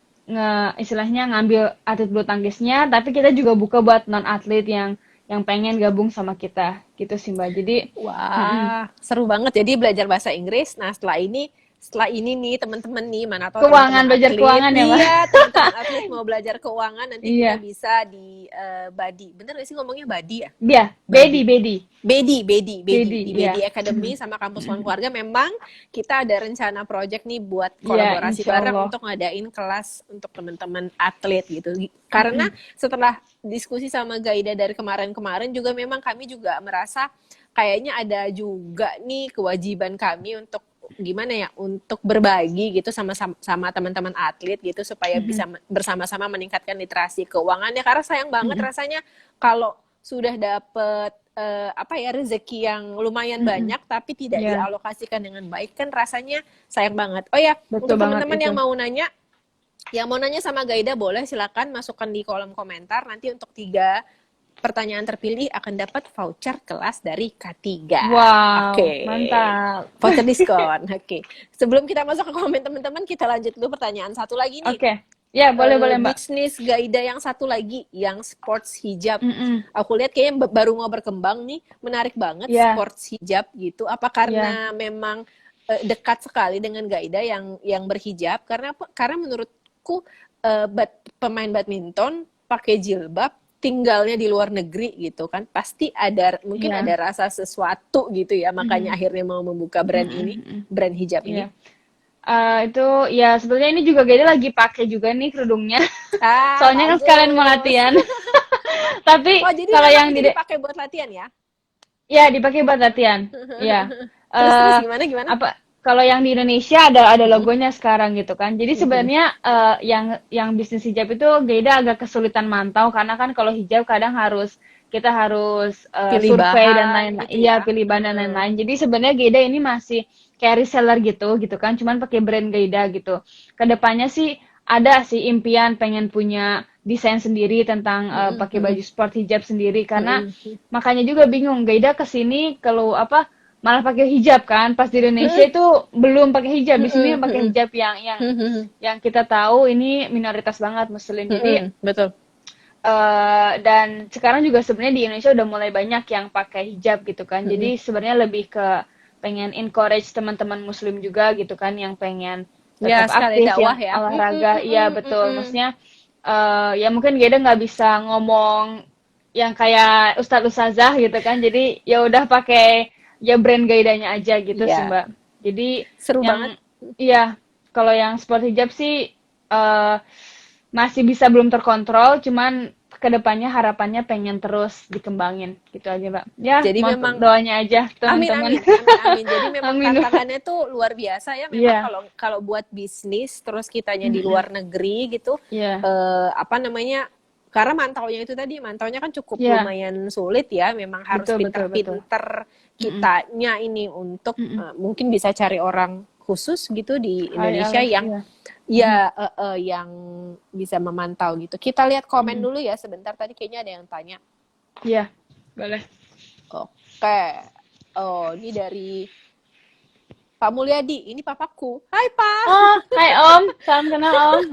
istilahnya ngambil atlet bulu tangkisnya, tapi kita juga buka buat non atlet yang pengen gabung sama kita gitu sih Mbak. Jadi Wah, seru banget. Jadi belajar bahasa Inggris. Nah, setelah ini setelah ini nih teman-teman nih, mana tahu Keuangan, teman-teman belajar atlet, keuangan ya, Mbak? iya teman-teman atlet mau belajar keuangan, nanti kita Iya. bisa di Badi, bener gak sih ngomongnya Badi ya? Iya, Badi. Bedi. Bedi Bedi, di iya. Bedi Academy sama Kampus One Keluarga memang kita ada rencana project nih buat Iya, kolaborasi insya bareng Allah. untuk ngadain kelas untuk teman-teman atlet gitu. Karena setelah diskusi sama Gaida dari kemarin-kemarin juga memang kami juga merasa kayaknya ada juga nih kewajiban kami untuk gimana ya, untuk berbagi gitu sama teman-teman atlet gitu supaya bisa bersama-sama meningkatkan literasi keuangannya, karena sayang banget rasanya kalau sudah dapet apa ya, rezeki yang lumayan banyak tapi tidak Iya, dialokasikan dengan baik, kan rasanya sayang banget. Oh ya, betul untuk banget teman-teman itu. yang mau nanya sama Gaida boleh silakan masukkan di kolom komentar. Nanti untuk 3 pertanyaan terpilih akan dapat voucher kelas dari K3. Oke. Wow, mantap. Voucher diskon. Oke. Sebelum kita masuk ke komen teman-teman, kita lanjut dulu pertanyaan satu lagi nih. Oke. Ya, boleh Mbak. Bisnis Gaida yang satu lagi, yang sports hijab. Mm-mm. Aku lihat kayaknya baru mau berkembang nih, menarik banget Ya, sports hijab gitu. Apa ya, karena memang dekat sekali dengan Gaida yang berhijab? Karena apa? Karena menurutku pemain badminton pakai jilbab, tinggalnya di luar negeri gitu kan, pasti mungkin ya. ada rasa sesuatu gitu ya, makanya akhirnya mau membuka brand ini, brand hijab ini. Ya. Itu ya sebetulnya ini juga Gede lagi pakai juga nih kerudungnya. Soalnya kan sekalian mau Bagus. latihan. Tapi Oh, jadi kalau memang yang itu dipakai buat latihan ya? ya dipakai buat latihan. Ya. Terus Eh, gimana? apa kalau yang di Indonesia ada logonya sekarang gitu kan. Jadi sebenarnya yang bisnis hijab itu Geda agak kesulitan mantau karena kan kalau hijab kadang kita harus Pilih survei dan bahan lain-lain. gitu Iya, ya? pilih bahan dan lain-lain. Jadi sebenarnya Geda ini masih kayak reseller gitu kan. Cuman pakai brand Geda gitu. Kedepannya sih ada sih impian pengen punya desain sendiri tentang pakai baju sport hijab sendiri karena makanya juga bingung Geda kesini kalau malah pakai hijab kan pas di Indonesia itu belum pakai hijab, di sini pakai hijab yang kita tahu ini minoritas banget muslim. Jadi Betul. dan sekarang juga sebenarnya di Indonesia udah mulai banyak yang pakai hijab gitu kan. Jadi sebenarnya lebih ke pengen encourage teman-teman muslim juga gitu kan yang pengen Ya, tetap sekali aktif dakwah yang ya. olahraga. Iya betul. Maksudnya ya mungkin Geda nggak bisa ngomong yang kayak ustadz ustazah gitu kan. Jadi ya udah pakai ya brand Gaidanya aja gitu sih Iya. Mbak. Jadi Seru banget. yang iya kalau yang sport hijab sih masih bisa belum terkontrol, cuman kedepannya harapannya pengen terus dikembangin gitu aja Mbak. Ya Jadi mohon memang doanya aja amin, teman-teman. amin, amin, amin. Jadi memang Amin. tantangannya tuh luar biasa ya. Memang Iya, kalau buat bisnis terus kitanya di luar negeri gitu, iya, apa namanya? Karena mantaunya kan cukup iya, lumayan sulit ya. Memang harus betul. pinter-pinter kitanya ini untuk mungkin bisa cari orang khusus gitu di Indonesia yang iya. yang bisa memantau gitu. Kita lihat komen dulu ya sebentar. Tadi kayaknya ada yang tanya. Iya, boleh. Oke. Oh, ini dari Pak Mulyadi. Ini papaku. Hai, Pak. Oh, hai Om, salam kenal Om.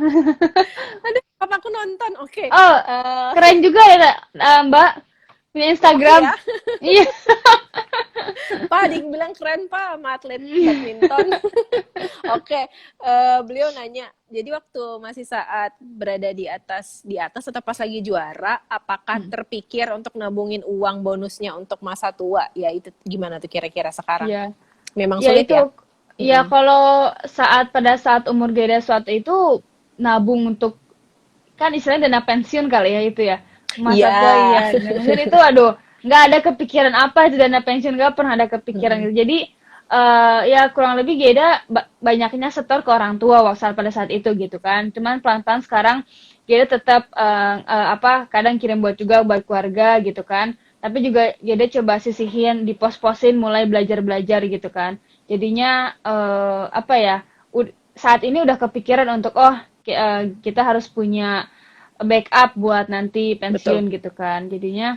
Aduh, papaku nonton. Oke. Oh, keren juga ya Mbak, punya Instagram. Ya. Iya. Pak, dibilang keren, Pak, sama atlet badminton. Oke, beliau nanya, jadi waktu masih saat berada di atas atau pas lagi juara, apakah terpikir untuk nabungin uang bonusnya untuk masa tua? Ya itu gimana tuh kira-kira sekarang? Iya. Memang Ya sulit itu, ya? ya kalau pada saat umur Geda suatu itu nabung untuk kan istilahnya dana pensiun kali ya itu ya. Masa Iya. tua iya. Mungkin itu aduh, nggak ada kepikiran apa itu dana pensiun, nggak pernah ada kepikiran gitu. Jadi ya kurang lebih Geda banyaknya setor ke orang tua pada saat itu gitu kan. Cuman pelan-pelan sekarang Geda tetap kadang kirim juga buat keluarga gitu kan. Tapi juga Geda coba sisihin di pos-posin mulai belajar-belajar gitu kan. Jadinya saat ini udah kepikiran untuk kita harus punya backup buat nanti pensiun gitu kan. Jadinya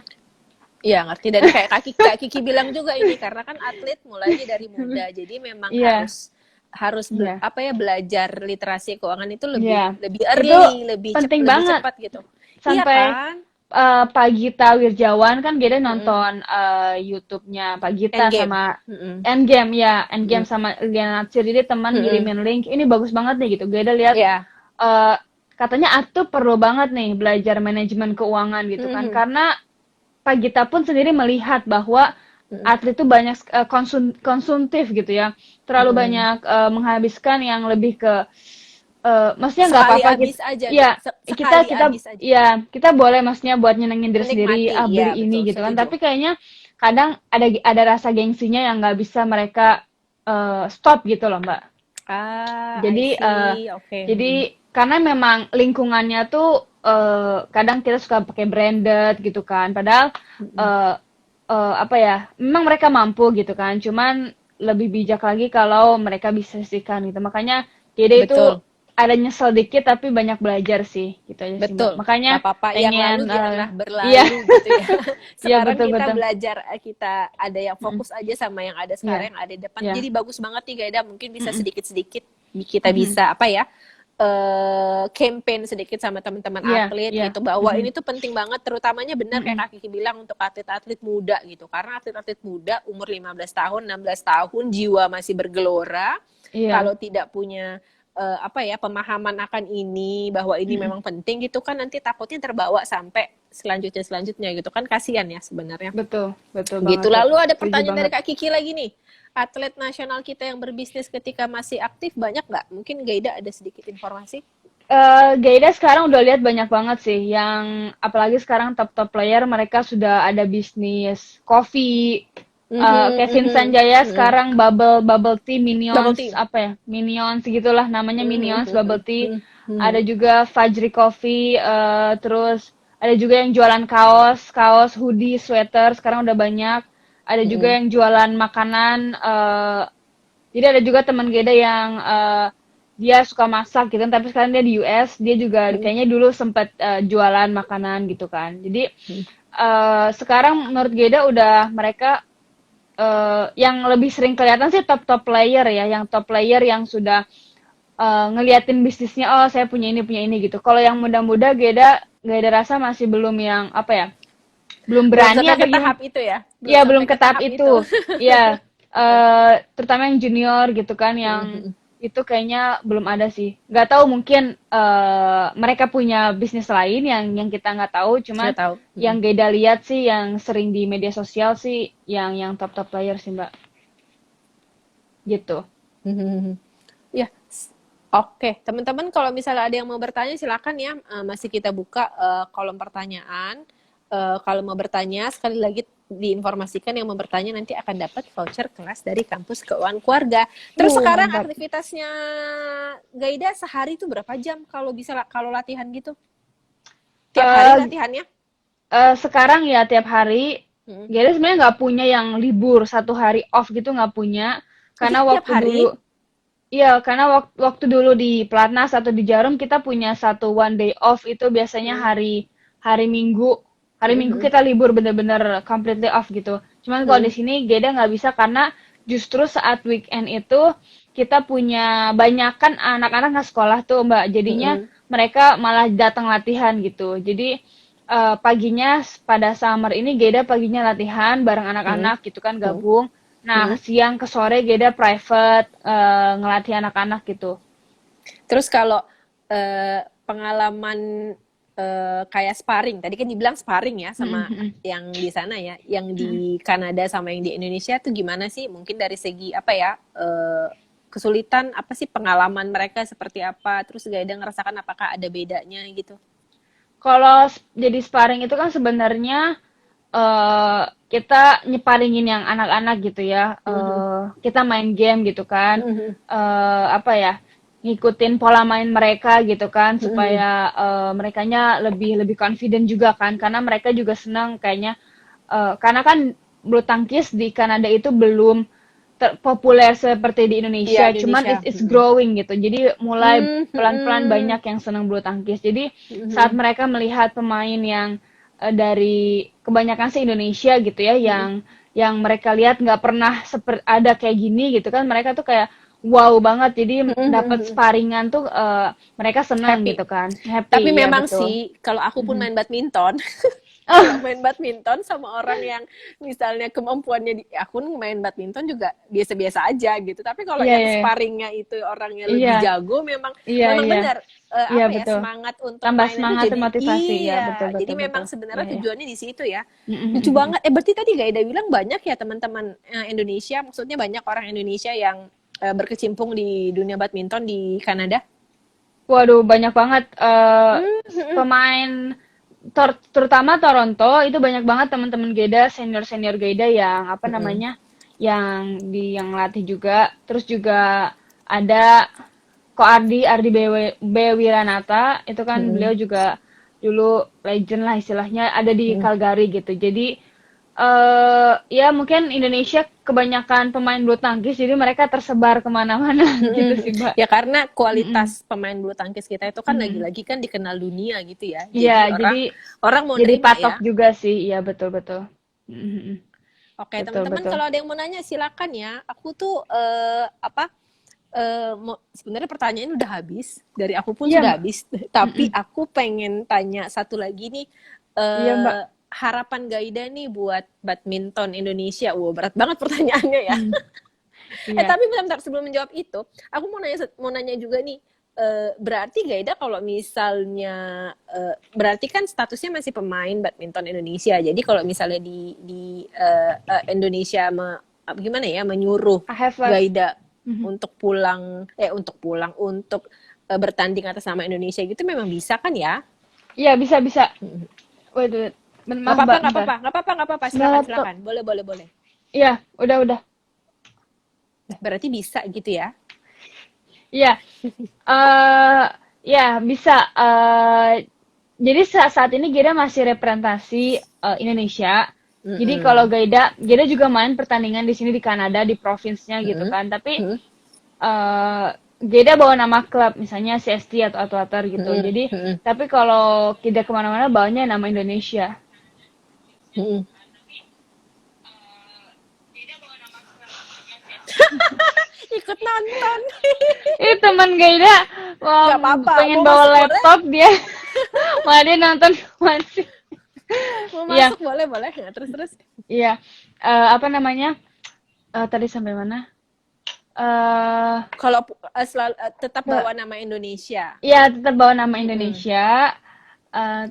Iya, ngerti. Dan kayak Kak Kiki bilang juga ini, karena kan atlet mulainya dari muda, jadi memang harus belajar literasi keuangan itu lebih early, lebih penting lebih banget. cepat gitu. Sampai Iya kan? Pak Gita Wirjawan kan Geda Mm-mm. nonton YouTube-nya Pak Gita Endgame. sama Mm-mm. Endgame ya, Endgame Mm-mm. sama Liliana Natsir. Jadi teman Mm-mm. ngirimin link, ini bagus banget nih gitu. Geda lihat Ya. eh, katanya aku perlu banget nih belajar manajemen keuangan gitu kan. Mm-mm. Karena Pak Gita pun sendiri melihat bahwa Mm-mm. atlet itu banyak konsumtif gitu ya. Terlalu Mm-mm. banyak menghabiskan yang lebih ke maksudnya nggak Sekali apa-apa kita habis aja ya gitu. Sekali kita habis aja. kita boleh maksudnya buat nyenengin diri sendiri Menikmati. ah Ya, beli ini betul. gitu kan Setuju. tapi kayaknya kadang ada rasa gengsinya yang nggak bisa mereka stop gitu loh Mbak. I Jadi see. Oke. jadi Mm-mm. karena memang lingkungannya tuh kadang kita suka pakai branded gitu kan padahal Mm-mm. eh apa ya memang mereka mampu gitu kan cuman lebih bijak lagi kalau mereka bisa sisihkan gitu makanya jadi itu Betul. ada nyesel dikit tapi banyak belajar sih gitu aja sih Mbak Betul. makanya Gak apa-apa. Yang lalu pengen biarlah iya berlalu gitu ya. iya Sekarang betul kita betul. belajar, kita ada yang Mm-mm. fokus aja sama yang ada Iya sekarang, yang ada di depan. iya. Jadi bagus banget nih Gaida. Mungkin bisa Mm-mm. sedikit-sedikit kita Mhm. bisa apa ya? Campaign sedikit sama teman-teman Iya atlet iya. gitu bahwa Mhm. ini tuh penting banget terutamanya benar Mhm. kayak Kak Kiki bilang untuk atlet-atlet muda gitu karena atlet-atlet muda umur 15 tahun 16 tahun jiwa masih bergelora Iya. kalau tidak punya apa ya pemahaman akan ini bahwa ini Mhm. memang penting gitu kan nanti takutnya terbawa sampai selanjutnya gitu kan kasihan ya sebenarnya Betul betul banget gitu Mbak. lalu ada Setuju pertanyaan dari banget. Kak Kiki lagi nih atlet nasional kita yang berbisnis ketika masih aktif banyak nggak mungkin Gaida ada sedikit informasi. Gaida sekarang udah lihat banyak banget sih yang apalagi sekarang top-top player mereka sudah ada bisnis coffee. Mhm, Kevin mhm, Sanjaya mhm. sekarang bubble tea Double Minions team. apa ya Minions gitulah namanya Mhm, Minions mhm, bubble tea. mhm, Ada mhm, juga Fajri Coffee. Terus ada juga yang jualan kaos, hoodie, sweater sekarang udah banyak. Ada juga mhm, yang jualan makanan. Jadi ada juga teman Geda yang dia suka masak gitu, tapi sekarang dia di US, dia juga mhm, kayaknya dulu sempat jualan makanan gitu kan. Jadi mhm. sekarang menurut Geda udah mereka yang lebih sering kelihatan sih top-top player ya, yang top player yang sudah ngeliatin bisnisnya, oh saya punya ini gitu. Kalau yang muda-muda Geda rasa masih belum yang apa ya, belum Belum berani sampai apa ke gimana. tahap itu ya? Belum Iya, belum sampai ke ke tahap tahap itu. itu. Iya, Betul. terutama yang junior gitu kan, Mhm, yang mhm. itu kayaknya belum ada sih. Nggak tahu mungkin mereka punya bisnis lain yang kita nggak tahu. Cuman Nggak tahu. Mhm. yang Geda lihat sih, yang sering di media sosial sih, yang top top player sih Mbak. Gitu. Mhm. Ya, oke. Teman-teman kalau misalnya ada yang mau bertanya silakan ya. Masih kita buka kolom pertanyaan. Kalau mau bertanya sekali lagi diinformasikan yang mau bertanya nanti akan dapat voucher kelas dari kampus keuangan keluarga. Terus sekarang Mantap. aktivitasnya Gaida sehari itu berapa jam kalau bisa kalau latihan gitu? Tiap hari Eh, latihannya? Sekarang ya tiap hari. Hmm. Geda sebenarnya nggak punya yang libur 1 hari off gitu nggak punya. Karena Tiap waktu hari? dulu Iya, karena waktu dulu di Platnas atau di Jarum kita punya satu one day off itu biasanya Hmm. hari hari Minggu. Hari Minggu Hmm. kita libur bener-bener completely off gitu. Cuman kalau di Hmm. sini Geda nggak bisa karena justru saat weekend itu kita punya banyakan anak-anak nggak sekolah tuh Mbak. Jadinya Hmm. mereka malah datang latihan gitu. Jadi paginya pada summer ini Geda paginya latihan bareng Hmm. anak-anak gitu kan Hmm. gabung. Nah, Hmm. siang ke sore Geda private ngelatih anak-anak gitu. Terus kalau pengalaman kayak sparring, tadi kan dibilang sparring ya Mm, sama mm, yang di sana ya, yang mm. di Kanada sama yang di Indonesia tuh gimana sih? Mungkin dari segi apa ya kesulitan apa sih pengalaman mereka seperti apa? Terus Gaida ngerasakan apakah ada bedanya gitu? Kalau jadi sparring itu kan sebenarnya kita nyeparingin yang anak-anak gitu ya. Mhm. Kita main game gitu kan. Mhm. Apa ya? Ngikutin pola main mereka gitu kan Mhm. supaya merekanya lebih lebih confident juga kan karena mereka juga senang kayaknya karena kan bulu tangkis di Kanada itu belum populer seperti di Iya Indonesia, cuman Indonesia. it's Mhm. growing gitu. Jadi mulai pelan-pelan Mhm. banyak yang senang bulu tangkis. Jadi saat Mhm. mereka melihat pemain yang dari kebanyakan sih Indonesia gitu ya, Mhm. yang mereka lihat nggak pernah seperti ada kayak gini gitu kan, mereka tuh kayak wow banget. Jadi dapat Mm-mm. sparingan tuh mereka senang Happy. gitu kan, Tapi happy ya memang betul. sih, kalau aku pun Mhm. main badminton, kalau Oh, main badminton sama orang yang misalnya kemampuannya aku main badminton juga biasa-biasa aja gitu. Tapi kalau iya yang iya sparringnya itu orangnya iya lebih jago, memang iya memang iya benar iya apa ya betul. semangat untuk Tambah main itu semangat dan jadi motivasi ya betul iya. Jadi betul betul. memang Iya sebenarnya ya. tujuannya di situ ya. Lucu banget. Berarti tadi Gaida bilang banyak ya teman-teman Indonesia, maksudnya banyak orang Indonesia yang berkecimpung di dunia badminton di Kanada. Waduh banyak banget Hmm, pemain terutama Toronto itu banyak banget teman-teman Geda senior-senior Geda yang apa mm-mm, namanya yang latih juga terus juga ada Ko Ardi B Wiranata itu kan beliau mm-mm, juga dulu legend lah istilahnya ada di mm-mm. Calgary gitu jadi ya mungkin Indonesia kebanyakan pemain bulu tangkis jadi mereka tersebar kemana-mana gitu Mhm. sih Mbak. Ya karena Mm-mm. kualitas pemain bulu tangkis kita itu kan Mm-mm. lagi-lagi kan dikenal dunia gitu ya. Iya Jadi jadi orang orang mau jadi nerima patok ya. juga sih iya betul betul. Mm-mm. Oke, Betul teman-teman betul. kalau ada yang mau nanya silakan ya. Aku tuh apa sebenarnya pertanyaan udah habis, dari aku pun Iya, sudah Mbak. habis. Tapi Mm-mm. aku pengen tanya satu lagi nih Iya, Mbak. harapan Gaida nih buat badminton Indonesia. Wah, berat banget pertanyaannya ya. Mm. Iya. Tapi bentar, sebelum menjawab itu, aku mau nanya juga nih. Berarti Gaida kalau misalnya berarti kan statusnya masih pemain badminton Indonesia. Jadi kalau misalnya Indonesia gimana ya menyuruh I have like Gaida mhm. untuk bertanding atas nama Indonesia gitu memang bisa kan ya? Iya, bisa bisa. Wait, wait. Nggak Maaf, apa-apa, Mbak, nggak bentar. apa-apa, nggak apa-apa, nggak apa-apa. Sebentar Silakan, laptop. silakan. Boleh, boleh, boleh. Iya, udah. Berarti bisa gitu ya? Iya. Eh, ya, bisa. Jadi saat ini Geda masih representasi Indonesia. Jadi kalau Mm-mm. Geda juga main pertandingan di sini di Kanada di provinsnya gitu Mm-mm. kan. Tapi Mm-mm. eh Geda bawa nama klub, misalnya CST atau Atwater gitu. Mm-mm. Jadi, Mm-mm. tapi kalau kita kemana-mana bawanya nama Indonesia. Mm-mm. Ikut nonton. Ih, teman Geda Nggak apa-apa. pengen Mau bawa masuk boleh? laptop dia, malah dia nonton masih. Mau Iya, masuk boleh, boleh. Nah, terus-terus. iya. Apa namanya? Tadi sampai mana? Eh, Kalau tetap Mbak, bawa nama Indonesia. ya tetap bawa nama Mm-mm. Indonesia.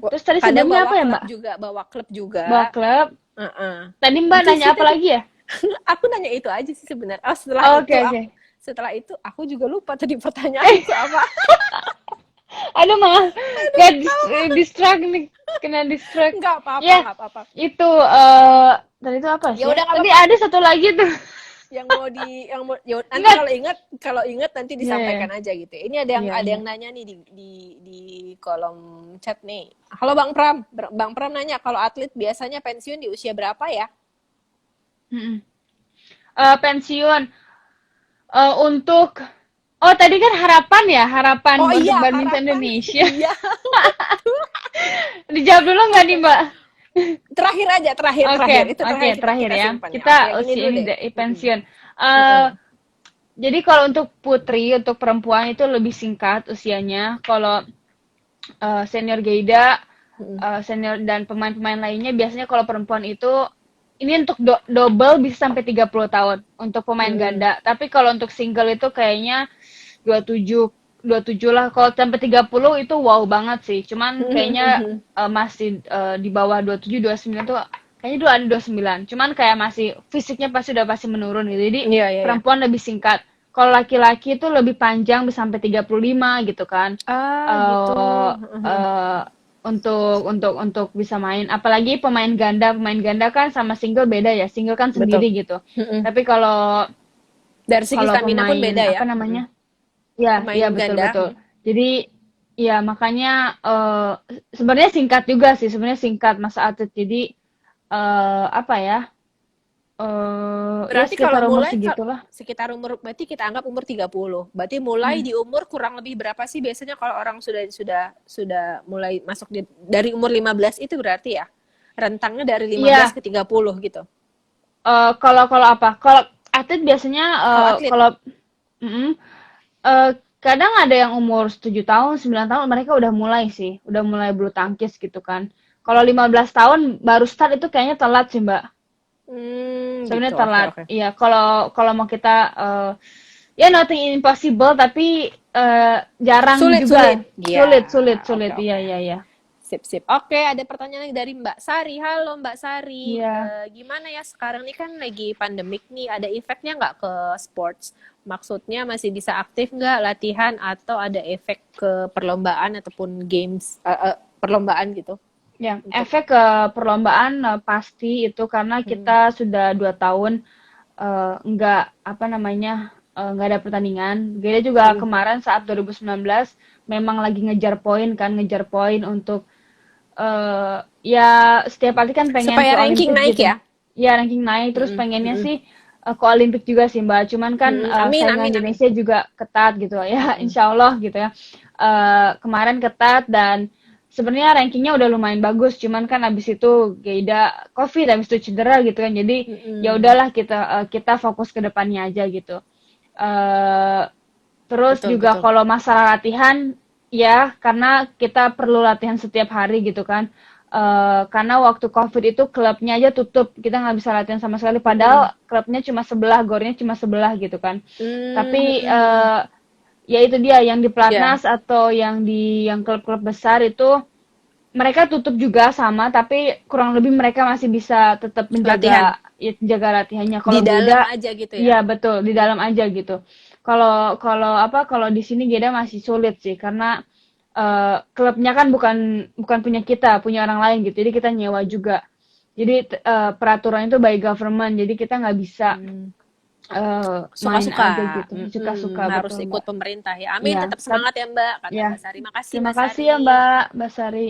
Terus tadi Kadang sebelumnya apa ya, Mbak? bawa klub Bawa juga. klub. Uh-uh. Tadi Mbak Itu nanya sih apa tadi. lagi ya? Aku nanya itu aja sih sebenarnya. Oke, oke. Setelah itu aku juga lupa tadi Eh, pertanyaanku apa. aduh malah kayak distract nih, kena distract. Nggak apa-apa, Ya, nggak apa-apa. itu tadi itu apa Ya sih ya? udah nggak Tadi apa-apa. ada satu lagi tuh. Nanti Ingat. kalau ingat nanti Iya, iya, disampaikan aja gitu. Ini ada yang iya, ada iya. yang nanya nih di kolom chat nih. Halo Bang Pram. Bang Pram nanya kalau atlet biasanya pensiun di usia berapa ya? Mm-mm. Pensiun untuk oh tadi kan harapan Oh untuk iya, badminton harapan. Indonesia. Iya. Dijawab dulu nggak nih Oke. Mbak? Terakhir aja, terakhir, Oke, terakhir. Itu oke, terakhir terakhir kita ya. simpan ya. Kita Oke, yang ini usia dulu ini deh. Mm-mm. pensiun. Mm-mm. Jadi kalau untuk putri, untuk perempuan itu lebih singkat usianya. Kalau senior Geida, Mm-mm. senior dan pemain-pemain lainnya biasanya kalau perempuan itu ini untuk double bisa sampai 30 tahun untuk pemain Mm-mm. ganda. Tapi kalau untuk single itu kayaknya 27 27 lah. Kalau sampai 30 itu wow banget sih. Cuman kayaknya Mm-mm. masih di bawah 27 29 tuh kayaknya dulu ada 29. Cuman kayak masih fisiknya pasti menurun gitu. Jadi Iya, iya, iya. perempuan lebih singkat. Kalau laki-laki itu lebih panjang bisa sampai 35 gitu kan. Ah, gitu. eh eh, untuk bisa main apalagi pemain ganda kan sama single beda ya single kan Betul. sendiri gitu Mm-mm. tapi kalau Dari segi kalau stamina pun pemain beda ya. apa Mm-mm. namanya ya Pemain ya betul ganda. betul jadi ya makanya sebenarnya singkat juga sih sebenarnya singkat masa atlet jadi apa ya ya Berarti kalau sekitar umur mulai segitulah. sekitar umur berarti kita anggap umur 30. Berarti mulai Hmm. di umur kurang lebih berapa sih biasanya kalau orang sudah mulai masuk dari umur 15 itu berarti ya? Rentangnya dari 15 Iya, ke 30 gitu. kalau kalau apa kalau atlet biasanya Kalau atlet. kalau Mm-mm. Eh, Kadang ada yang umur 7 tahun, 9 tahun, mereka udah mulai sih, udah mulai bulu tangkis gitu kan. Kalau 15 tahun baru start itu kayaknya telat sih, Mbak. Gitu. Sebenarnya Oke, telat. oke. Iya, kalau kalau mau kita ya nothing impossible tapi jarang Sulit, sulit. juga. Iya, Sulit, sulit, oke, sulit. Iya, oke. iya, iya. Sip, sip. Oke, ada pertanyaan lagi dari Mbak Sari. Halo Mbak Sari. Iya. Gimana ya sekarang ini kan lagi pandemik nih, ada efeknya nggak ke sports? Maksudnya masih bisa aktif nggak latihan atau ada efek ke perlombaan ataupun games, perlombaan gitu Ya, untuk efek ke perlombaan pasti itu karena hmm, kita sudah 2 tahun nggak apa namanya nggak ada pertandingan. Gede juga hmm. kemarin saat 2019 memang lagi ngejar poin kan, ngejar poin untuk ya setiap atlet kan pengen ke Supaya ranking Olimpik naik gitu. ya? Ya ranking naik terus Hmm, pengennya hmm, sih ke Olimpik juga sih Mbak. Cuman kan Amin, saingan amin, amin. Indonesia juga ketat gitu ya. Hmm, Insya Allah gitu ya. Kemarin ketat dan sebenarnya rankingnya udah lumayan bagus. Cuman kan abis itu Geida COVID, abis itu cedera gitu kan. Jadi ya hmm. udahlah kita fokus ke depannya aja gitu. Eh, Terus Betul, juga betul. kalau masalah latihan, ya karena kita perlu latihan setiap hari gitu kan. Karena waktu COVID itu klubnya aja tutup, kita nggak bisa latihan sama sekali. Hmm, Padahal klubnya cuma sebelah, gornya cuma sebelah gitu kan. Tapi hmm. ya itu dia yang di Ya, pelatnas atau yang klub-klub besar itu mereka tutup juga sama, tapi kurang lebih mereka masih bisa tetap latihan menjaga ya, jaga latihannya. di Kalau dalam Geda, aja gitu ya. iya betul di dalam aja gitu. Kalau kalau apa kalau di sini Geda masih sulit sih karena klubnya kan bukan bukan punya kita, punya orang lain gitu. Jadi kita nyewa juga. Jadi peraturan itu by government. Jadi kita nggak bisa Hmm. main Suka-suka, aja gitu. Suka-suka harus betul ikut Mbak. pemerintah ya. Amin, Iya, tetap semangat ya Mbak, kata ya. Mbak Sari. Makasih Terima Mbak kasih ya Sari. Mbak Sari.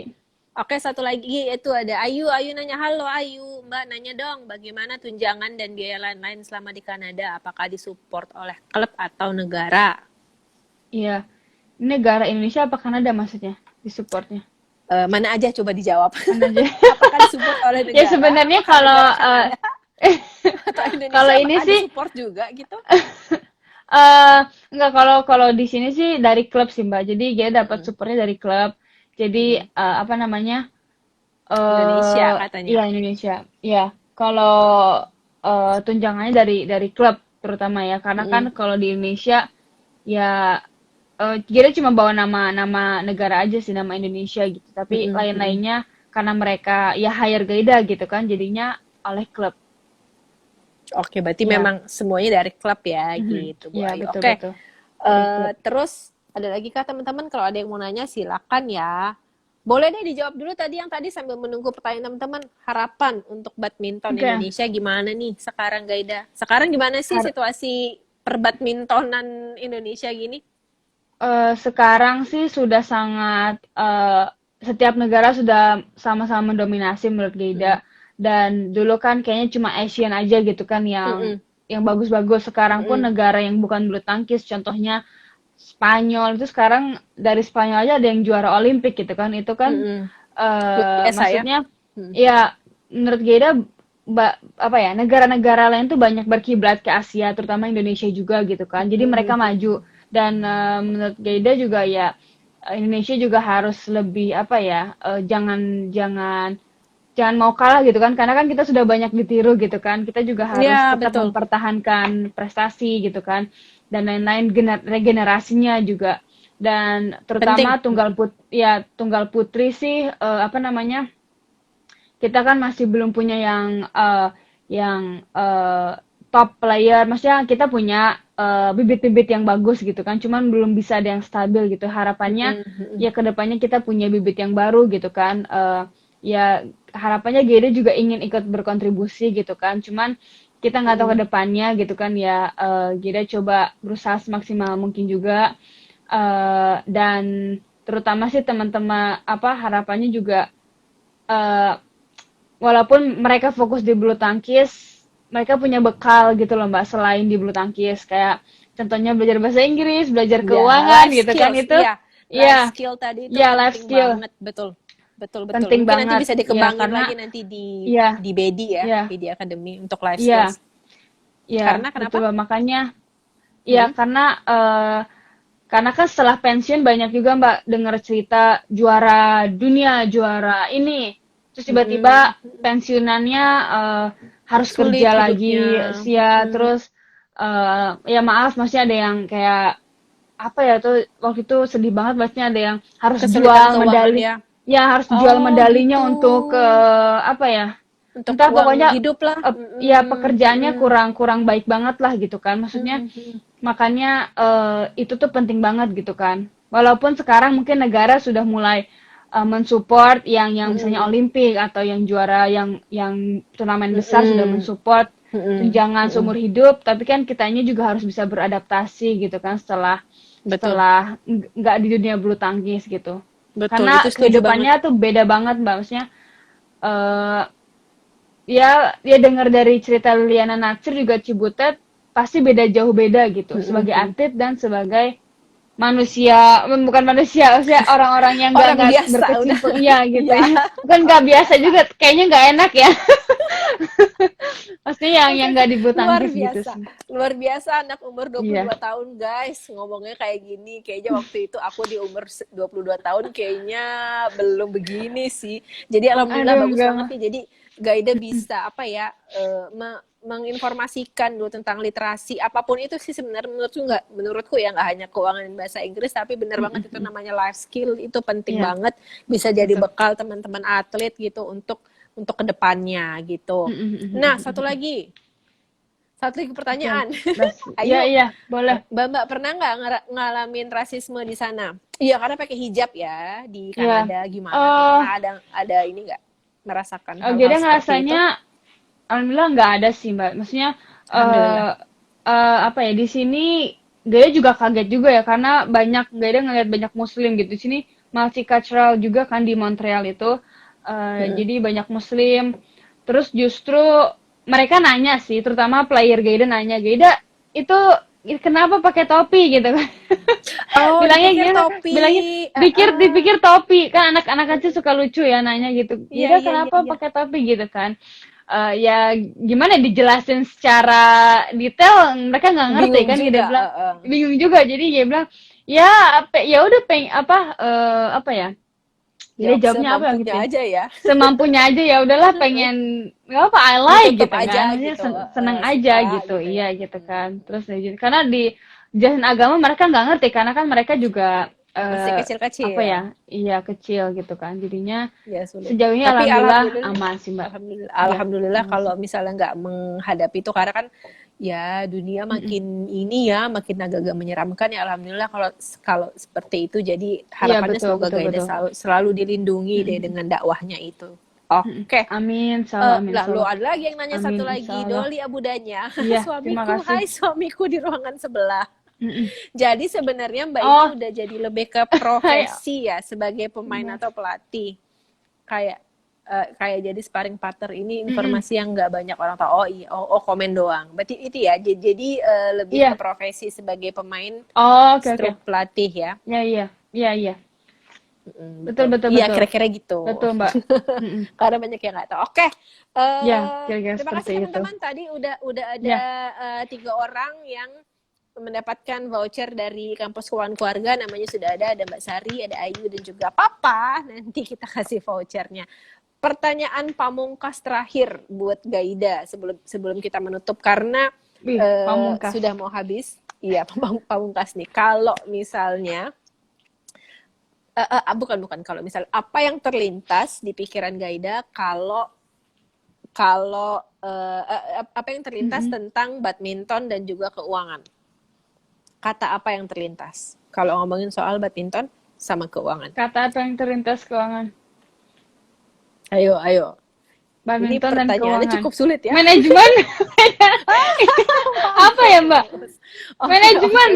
Oke, satu lagi itu ada Ayu. Ayu nanya, halo Ayu. Mbak nanya dong, bagaimana tunjangan dan biaya lain-lain selama di Kanada? Apakah disupport oleh klub atau negara? Iya. Ini negara Indonesia apa Kanada maksudnya di supportnya? Mana aja coba dijawab. Mana aja? Apakah disupport oleh Ya negara? sebenarnya Apakah negara Kanada atau kalau Indonesia? ini Apakah sih disupport juga gitu? enggak kalau kalau di sini sih dari klub sih Mbak. Jadi dia dapat Mm-mm, supportnya dari klub. Jadi mm-mm. apa namanya? Indonesia eh katanya. Iya Indonesia. Iya. Kalau tunjangannya dari klub terutama ya. Karena kan Mm-mm, kalau di Indonesia ya kita cuma bawa nama negara aja sih nama Indonesia gitu. Tapi mm-mm, mm-mm. lain-lainnya karena mereka ya hire Gaida gitu kan jadinya oleh klub. Oke, berarti Ya. memang semuanya dari klub ya, Mhm. gitu Bu Ya Ayu. betul Oke, betul. Dari klub. terus ada lagi kah teman-teman? Kalau ada yang mau nanya silakan ya. Boleh deh dijawab dulu tadi yang tadi sambil menunggu pertanyaan teman-teman. Harapan untuk badminton Oke. Indonesia gimana nih sekarang Gaida? Sekarang gimana sih Har- situasi perbadmintonan Indonesia gini? Sekarang sih sudah sangat setiap negara sudah sama-sama mendominasi menurut Mm-mm, Gaida. Dan dulu kan kayaknya cuma Asian aja gitu kan mm-mm, yang bagus-bagus. Sekarang pun mm-mm, negara yang bukan bulu tangkis, contohnya Spanyol itu sekarang dari Spanyol aja ada yang juara Olimpik gitu kan. Itu kan mm-mm. Luar biasa ya. maksudnya Mm, ya menurut Gaida apa ya negara-negara lain tuh banyak berkiblat ke Asia terutama Indonesia juga gitu kan. Jadi mereka mm-mm, maju dan menurut Gaida juga ya Indonesia juga harus lebih apa ya jangan jangan jangan mau kalah gitu kan karena kan kita sudah banyak ditiru gitu kan kita juga harus Ya, tetap betul. mempertahankan prestasi gitu kan dan lain-lain regenerasinya juga dan Penting. terutama tunggal putri sih apa namanya kita kan masih belum punya yang top player maksudnya kita punya bibit-bibit yang bagus gitu kan cuman belum bisa ada yang stabil gitu harapannya Mm-mm, mm-mm, ya kedepannya kita punya bibit yang baru gitu kan ya harapannya Gede juga ingin ikut berkontribusi gitu kan cuman kita nggak tahu mm-mm. kedepannya gitu kan ya Gede coba berusaha semaksimal mungkin juga dan terutama sih teman-teman apa harapannya juga eh, walaupun mereka fokus di bulu tangkis, mereka punya bekal gitu loh Mbak, selain di bulu tangkis. Kayak contohnya belajar bahasa Inggris, belajar Ya, keuangan life gitu kan skills. itu. Iya, life Iya, skill tadi itu iya life penting skill. banget. Betul. Betul, betul. Penting Mungkin nanti banget. bisa Ya, dikembangin karena lagi nanti iya, di BEDI ya, iya, BEDI Academy untuk life iya, skills. iya, Karena betul kenapa? Mbak. Makanya Iya, karena kan setelah pensiun banyak juga Mbak dengar cerita juara dunia, juara ini. Terus tiba-tiba pensiunannya harus Sulit kerja hidupnya. lagi, terus ya maaf, maksudnya ada yang kayak apa ya tuh waktu itu sedih banget, maksudnya ada yang harus Kesulitan jual keuangan medali, ya. ya harus jual Oh medalinya gitu. untuk apa ya? Untuk Entah uang pokoknya hidup lah. ya pekerjaannya kurang kurang baik banget lah gitu kan. Maksudnya Mm-mm. makanya itu tuh penting banget gitu kan. Walaupun sekarang mungkin negara sudah mulai mensupport yang misalnya Mm-mm. Olimpik atau yang juara yang turnamen besar sudah Mm-mm. mensupport Mm-mm. tunjangan Mm-mm. seumur hidup, tapi kan kitanya juga harus bisa beradaptasi gitu kan setelah Betul, setelah nggak di dunia bulu tangkis gitu. betul. Itu Karena setuju banget. kehidupannya tuh beda banget Mbak. Maksudnya eh ya dia dengar dari cerita Liliana Natsir juga Cibutet pasti beda jauh beda gitu sebagai Mm-mm. atlet dan sebagai manusia, bukan manusia, maksudnya orang-orang yang Orang nggak biasa udah. berkecimpung, iya gitu Iya. ya, bukan nggak biasa juga, kayaknya nggak enak ya, maksudnya yang Oke, nggak di bulu luar tangkis gitu biasa. sih, Luar biasa anak umur iya, 22 tahun, guys. Ngomongnya kayak gini. Kayaknya waktu itu aku di umur 22 tahun kayaknya belum begini sih. Jadi alhamdulillah aduh bagus enggak banget mah, nih. Jadi Gaida bisa apa ya menginformasikan dulu tentang literasi apapun itu sih sebenarnya menurutku ya nggak hanya keuangan dan bahasa Inggris tapi benar banget itu namanya life skill itu penting iya banget bisa jadi betul, bekal teman-teman atlet gitu untuk kedepannya gitu. Nah, satu lagi oke, pertanyaan. iya Ayo, iya boleh, Mbak pernah nggak ngalamin rasisme di sana? Iya, karena pakai hijab ya di iya, Kanada. Gimana tuh? eh Pernah ada ini nggak merasakan hal-hal jadi seperti itu? ngerasanya alhamdulillah nggak ada sih Mbak. Maksudnya Alhamdulillah. apa ya di sini Gaya juga kaget juga ya karena Gaya ngeliat banyak Muslim gitu. Di sini multicultural juga kan di Montreal itu. Mm-mm. Jadi banyak Muslim. Terus justru mereka nanya sih, terutama player Gaida nanya, Gaida itu kenapa pakai topi gitu kan? Oh, Bilangnya dipikir gimana? topi. Bilangnya dipikir topi kan anak-anak kecil suka lucu ya nanya gitu. Iya, Gaida iya, iya, kenapa iya. pakai topi gitu kan? Ya gimana dijelasin secara detail mereka nggak ngerti Bingung kan dia juga. bilang bingung juga jadi dia bilang ya ya udah apa ya dia Jawab jawabnya apa semampunya gitu ya aja ya. semampunya aja ya udahlah pengen nggak apa I like Ditutup gitu kan aja maksudnya gitu. seneng aja Suka gitu gitu ya. iya gitu kan terus karena di jelasin agama mereka nggak ngerti karena kan mereka juga Masih apa ya kecil-kecil. iya kecil gitu kan jadinya Ya sulit. sejauh ini Tapi alhamdulillah alhamdulillah, aman sih mbak ya alhamdulillah kalau masih. misalnya nggak menghadapi itu karena kan ya dunia makin ini ya makin agak-agak menyeramkan ya alhamdulillah kalau kalau seperti itu jadi Iya harapannya betul semoga betul Gaida betul. selalu dilindungi deh Mm-mm. dengan dakwahnya itu. Mm-mm. Oke. Amin Lalu insyaallah. ada lagi yang nanya Amin satu lagi, insyaallah. Doli Abudanya. Iya terima Suamiku, kasih. hai suamiku di ruangan sebelah. Mm-mm. Jadi sebenarnya Mbak ini Oh udah jadi lebih ke ya profesi ya sebagai pemain iya. atau pelatih. Kayak kayak jadi sparring partner ini Mm-mm. informasi yang nggak banyak orang tahu. Oh iya, komen doang. Berarti itu ya. Jadi lebih ke Iya. profesi sebagai pemain Oh, oke oke. stroke pelatih ya. Ya iya. Iya iya. Betul Betul. betul Iya betul. kira-kira gitu. Betul Mbak. Mm-mm. Karena banyak yang nggak tahu. Oke. Ya kira-kira Terima kasih seperti itu. teman-teman. Tadi udah ada Ya 3 orang yang mendapatkan voucher dari kampus keuangan keluarga. Namanya sudah ada Mbak Sari, ada Ayu dan juga Papa. Nanti kita kasih vouchernya. Pertanyaan pamungkas terakhir buat Gaida sebelum kita menutup karena wih pamungkas. sudah mau habis. Iya, pamungkas nih. Kalau misalnya bukan kalau misal apa yang terlintas di pikiran Gaida kalau kalau apa yang terlintas Mm-mm. tentang badminton dan juga keuangan. Kata apa yang terlintas? Kalau ngomongin soal badminton sama keuangan. Kata apa yang terlintas keuangan? Ayo. Ini Badminton dan pertanyaannya keuangan. cukup sulit ya. Manajemen. Apa ya Mbak? Oke, Manajemen.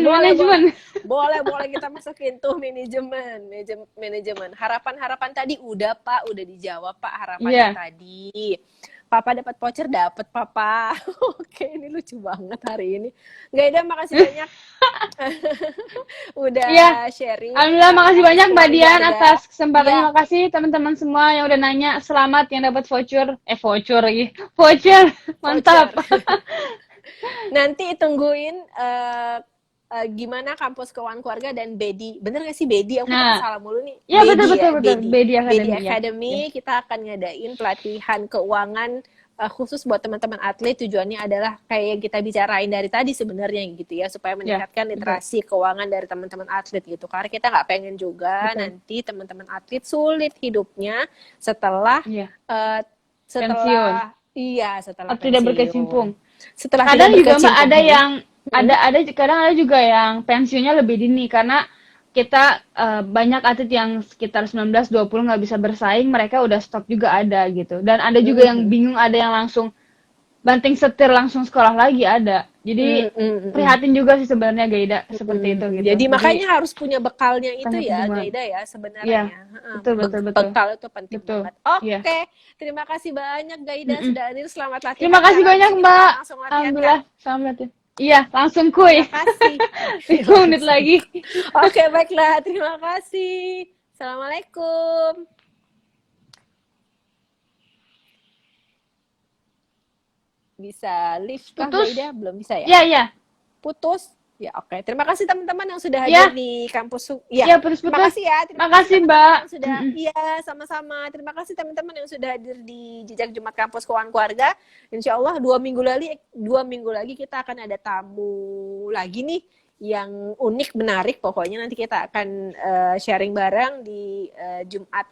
boleh kita masukin tuh manajemen. Harapan tadi udah Pak, udah dijawab Pak harapannya Iya. tadi. Papa dapat voucher, dapat Papa. Oke, ini lucu banget hari ini. Gaida, makasih banyak udah Iya. sharing Alhamdulillah makasih pengalaman banyak Mbak Dian keluarga. atas kesempatannya. Iya, Makasih teman-teman semua yang udah nanya. Selamat yang dapat voucher lagi. Voucher. voucher. Mantap. Nanti tungguin gimana kampus keuangan keluarga dan Bedi. Bener nggak sih Bedi? Aku Nah, salah mulu nih. ya Bedi betul ya, betul betul. Bedi. Bedi Bedi Academy ya. Academy Ya. kita akan ngadain pelatihan keuangan khusus buat teman-teman atlet. Tujuannya adalah kayak yang kita bicarain dari tadi sebenarnya gitu ya, supaya Ya, meningkatkan betul. literasi keuangan dari teman-teman atlet gitu. Karena kita nggak pengen juga Betul. nanti teman-teman atlet sulit hidupnya setelah Iya. eh, Pensiun. setelah Atau tidak pensiun. berkecimpung. Setelah Kadang tidak juga Mbak ada berkecimpung. yang kadang ada juga yang pensiunnya lebih dini karena kita banyak atlet yang sekitar 19-20 nggak bisa bersaing, mereka udah stop juga ada gitu. Dan ada juga yang bingung, ada yang langsung banting setir langsung sekolah lagi ada. Jadi prihatin juga sih sebenarnya Gaida seperti itu gitu. Jadi makanya harus punya bekalnya itu sangat ya, berguna. Gaida ya Iya, sebenarnya. betul. Bekal itu penting Betul. banget. Iya. Oke, terima kasih banyak Gaida sudah hadir. Selamat latihan. Terima kasih Sekarang banyak kita Mbak. langsung latihan, Alhamdulillah, kan? selamat latihan. Iya, langsung kuy. Terima kasih. 5 menit lagi. Oke, baiklah. Terima kasih. Assalamualaikum. Bisa live kah Putus? Gaida? Belum bisa ya? Iya. Putus? Ya, oke. Terima kasih teman-teman yang sudah Ya. hadir di kampus. Iya, putus-putus. Terima kasih ya. Terima kasih, Mbak. Yang sudah, iya, sama-sama. Terima kasih teman-teman yang sudah hadir di Jejak Jumat Kampus Keuangan Keluarga. Insya Allah 2 minggu lagi kita akan ada tamu lagi nih yang unik, menarik. Pokoknya nanti kita akan sharing bareng di Jumat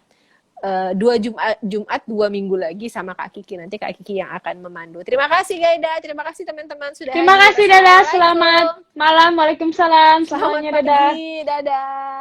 2 minggu lagi sama Kak Kiki. Nanti Kak Kiki yang akan memandu. Terima kasih Gaida, terima kasih teman-teman sudah Terima hadir. kasih, Dadah. Assalamualaikum. Selamat malam. Waalaikumsalam. Selamat Semuanya, dadah. pagi, dadah.